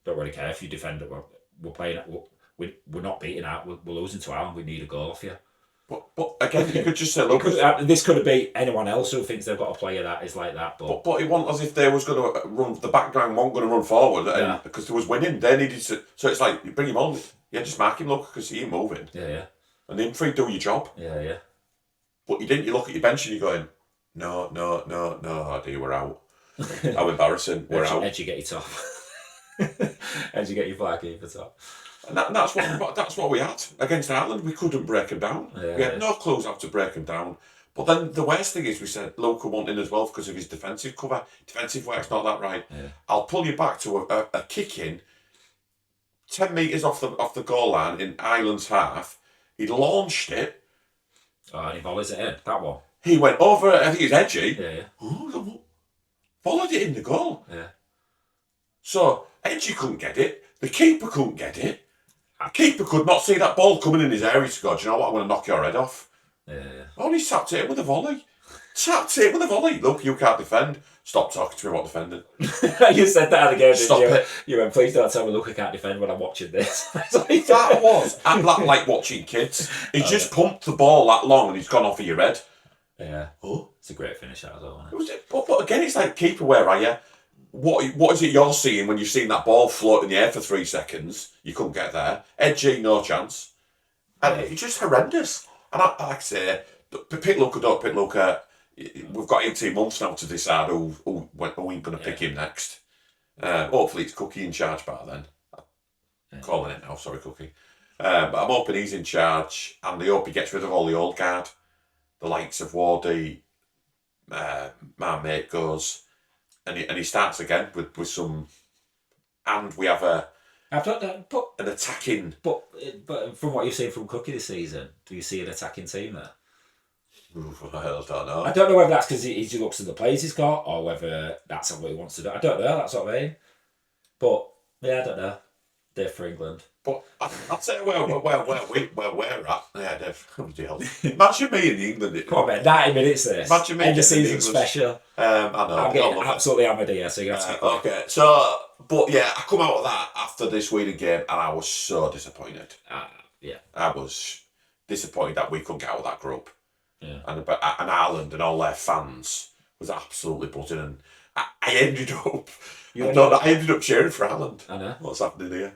Don't really care if you defend it. We're playing. We're not beating out. We're losing to Ireland. We need a goal off you. But again, you could just say, look. This could have been anyone else who thinks they've got a player that is like that. But it wasn't as if they was going to run. The background weren't going to run forward, and because there was winning, they needed to. So it's like you bring him on. Yeah, just mark him, look, because he's moving. Yeah. And then free do your job. Yeah. But you didn't. You look at your bench and you're going, no, dear, we're out. How embarrassing. We're out. Edgy get your top. Edgy get your flag keeper top. And that's what we had against Ireland. We couldn't break them down. We had no clues how to break them down. But then the worst thing is we said Luca won't in as well because of his defensive cover. Defensive work's not that right. Yeah. I'll pull you back to a kick in 10 metres off the goal line in Ireland's half. He launched it. Oh, and he volleys it in. That one. He went over, I think it's Edgy. Yeah. Followed it in the goal. Yeah. So Edgy couldn't get it. The keeper couldn't get it. The keeper could not see that ball coming in his area to go, do you know what, I'm going to knock your head off. Yeah. Oh, he's tapped it in with a volley. Look, you can't defend. Stop talking to me about defending. You said that again, Stop didn't you? it. You went, please don't tell me, look, I can't defend when I'm watching this. That was like watching kids. He's just pumped the ball that long and he's gone off of your head. Yeah. Oh. It's a great finish out as well, isn't it? But again, it's like, keeper, where are you? What is it you're seeing when you've seen that ball float in the air for 3 seconds? You couldn't get there. Edgy, no chance. And it's just horrendous. And like I say, pick Luca, don't pick Luca. We've got 18 months now to decide who ain't going to pick him next. Hopefully it's Cookie in charge by then. I'm calling it now, sorry Cookie. But I'm hoping he's in charge, and I hope he gets rid of all the old guard. The likes of Wardy, my mate goes, and he starts again with some, and we have an attacking. But from what you've seen from Cookie this season, do you see an attacking team there? I don't know. I don't know whether that's because he looks at the players he's got, or whether that's what he wants to do. I don't know. That's what I mean. But yeah, I don't know. They're for England. But I'll tell you where we're at. Yeah, Dave. Imagine me in England. Come on, mate. 90 minutes this. Imagine me end of getting season special. I know. I'm getting absolutely hammered here, so you have to be quick. Okay, so, but yeah, I come out of that after this Sweden game and I was so disappointed. Yeah. I was disappointed that we couldn't get out of that group. Yeah. And Ireland and all their fans was absolutely buzzing. And I ended up cheering for Ireland. I know. What's happening here?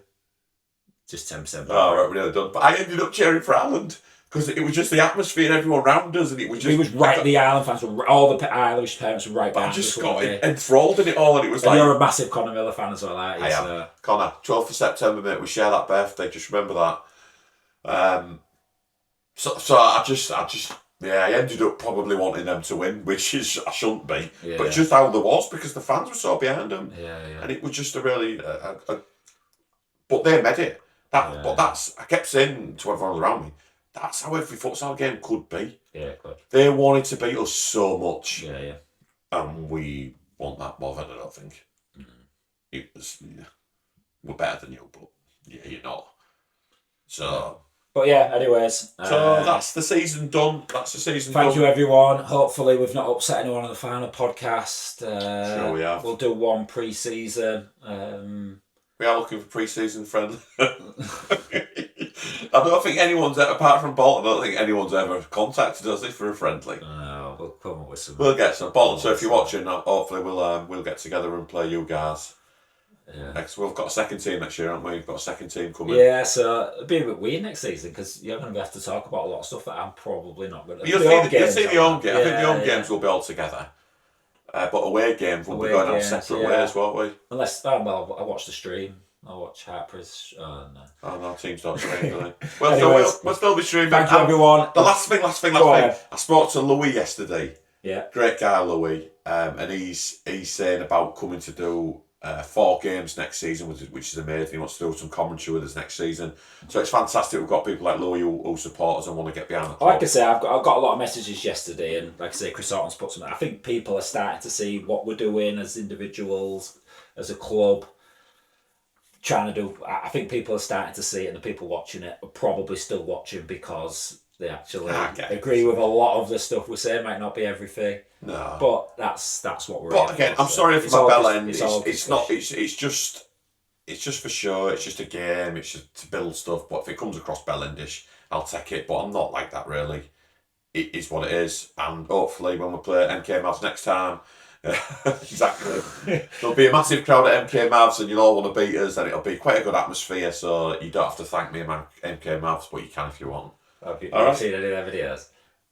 Just 10%. Oh, right, we're nearly done. But I ended up cheering for Ireland because it was just the atmosphere, everyone around us, and it was just. We was right. The Ireland fans were all the Irish parents were right behind. I just got enthralled in it all, and it was and like. You're a massive Conor Miller fan as well, aren't you? I am. Connor, 12th of September, mate. We share that birthday. Just remember that. So I ended up probably wanting them to win, which is I shouldn't be, but just how there was because the fans were so behind them, and it was just a really. But they made it. But that's I kept saying to everyone around me, that's how every futsal game could be. Yeah, it could. They wanted to beat us so much. Yeah. And we want that bothered, I don't think. It was, we're better than you, but you're not. So. But yeah, anyways. So that's the season done. Thank you, everyone. Hopefully, we've not upset anyone on the final podcast. Sure, we have. We'll do one pre-season. We are looking for pre-season friendly. I don't think anyone's apart from Bolton. I don't think anyone's ever contacted us for a friendly. We'll come up with some. We'll get some Bolton. So if you're watching, hopefully we'll get together and play you guys. Yeah. We've got a second team next year, haven't we? We've got a second team coming. Yeah, so it'll be a bit weird next season because you're going to have to talk about a lot of stuff that I'm probably not going to. You'll see the home game. I think the home games will be all together. But away games will be going on separate ways, won't we? Unless, I watch the stream. I'll watch Harper's. Oh no, teams don't stream, do they? We'll still be streaming. Thank you, everyone. The last thing. I spoke to Louis yesterday. Yeah. Great guy, Louis. And he's saying about coming to do 4 games next season, which is amazing. He wants to do some commentary with us next season. So it's fantastic. We've got people like Louis who support us and want to get behind the club. Like I say, I've got a lot of messages yesterday, and like I say, Chris Orton's put something. I think people are starting to see what we're doing as individuals, as a club. I think people are starting to see it, and the people watching it are probably still watching because they actually agree with a lot of the stuff we're saying. Might not be everything. No. But that's what we're. But again, I'm sorry for my bell end. It's not. It's just for show. It's just a game. It's just to build stuff. But if it comes across bell endish, I'll take it. But I'm not like that really. It is what it is, and hopefully when we play MK Mavericks next time. Exactly. There'll be a massive crowd at MK Mavs and you'll all want to beat us and it'll be quite a good atmosphere, so you don't have to thank me, man, MK Mavs, but you can if you want. Have you seen any of their videos?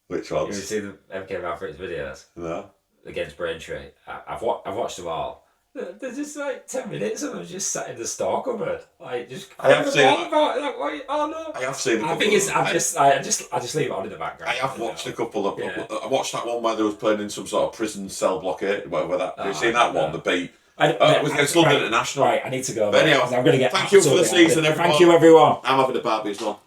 Which ones? Have you seen the MK Mavericks videos? No. Against Braintree. I've watched them all. There's just like 10 minutes of them just sat in the store cupboard, like just. I have seen. I have seen. I think it's. I just leave it on in the background. I have watched a couple of. Yeah. I watched that one where they was playing in some sort of prison cell blockade. Whatever that. Have you seen that one? The beat. It was against London International. Right, I need to go. But anyway, I'm going to get. Thank you for the season, everyone. Thank you, everyone. I'm having a barbie as well.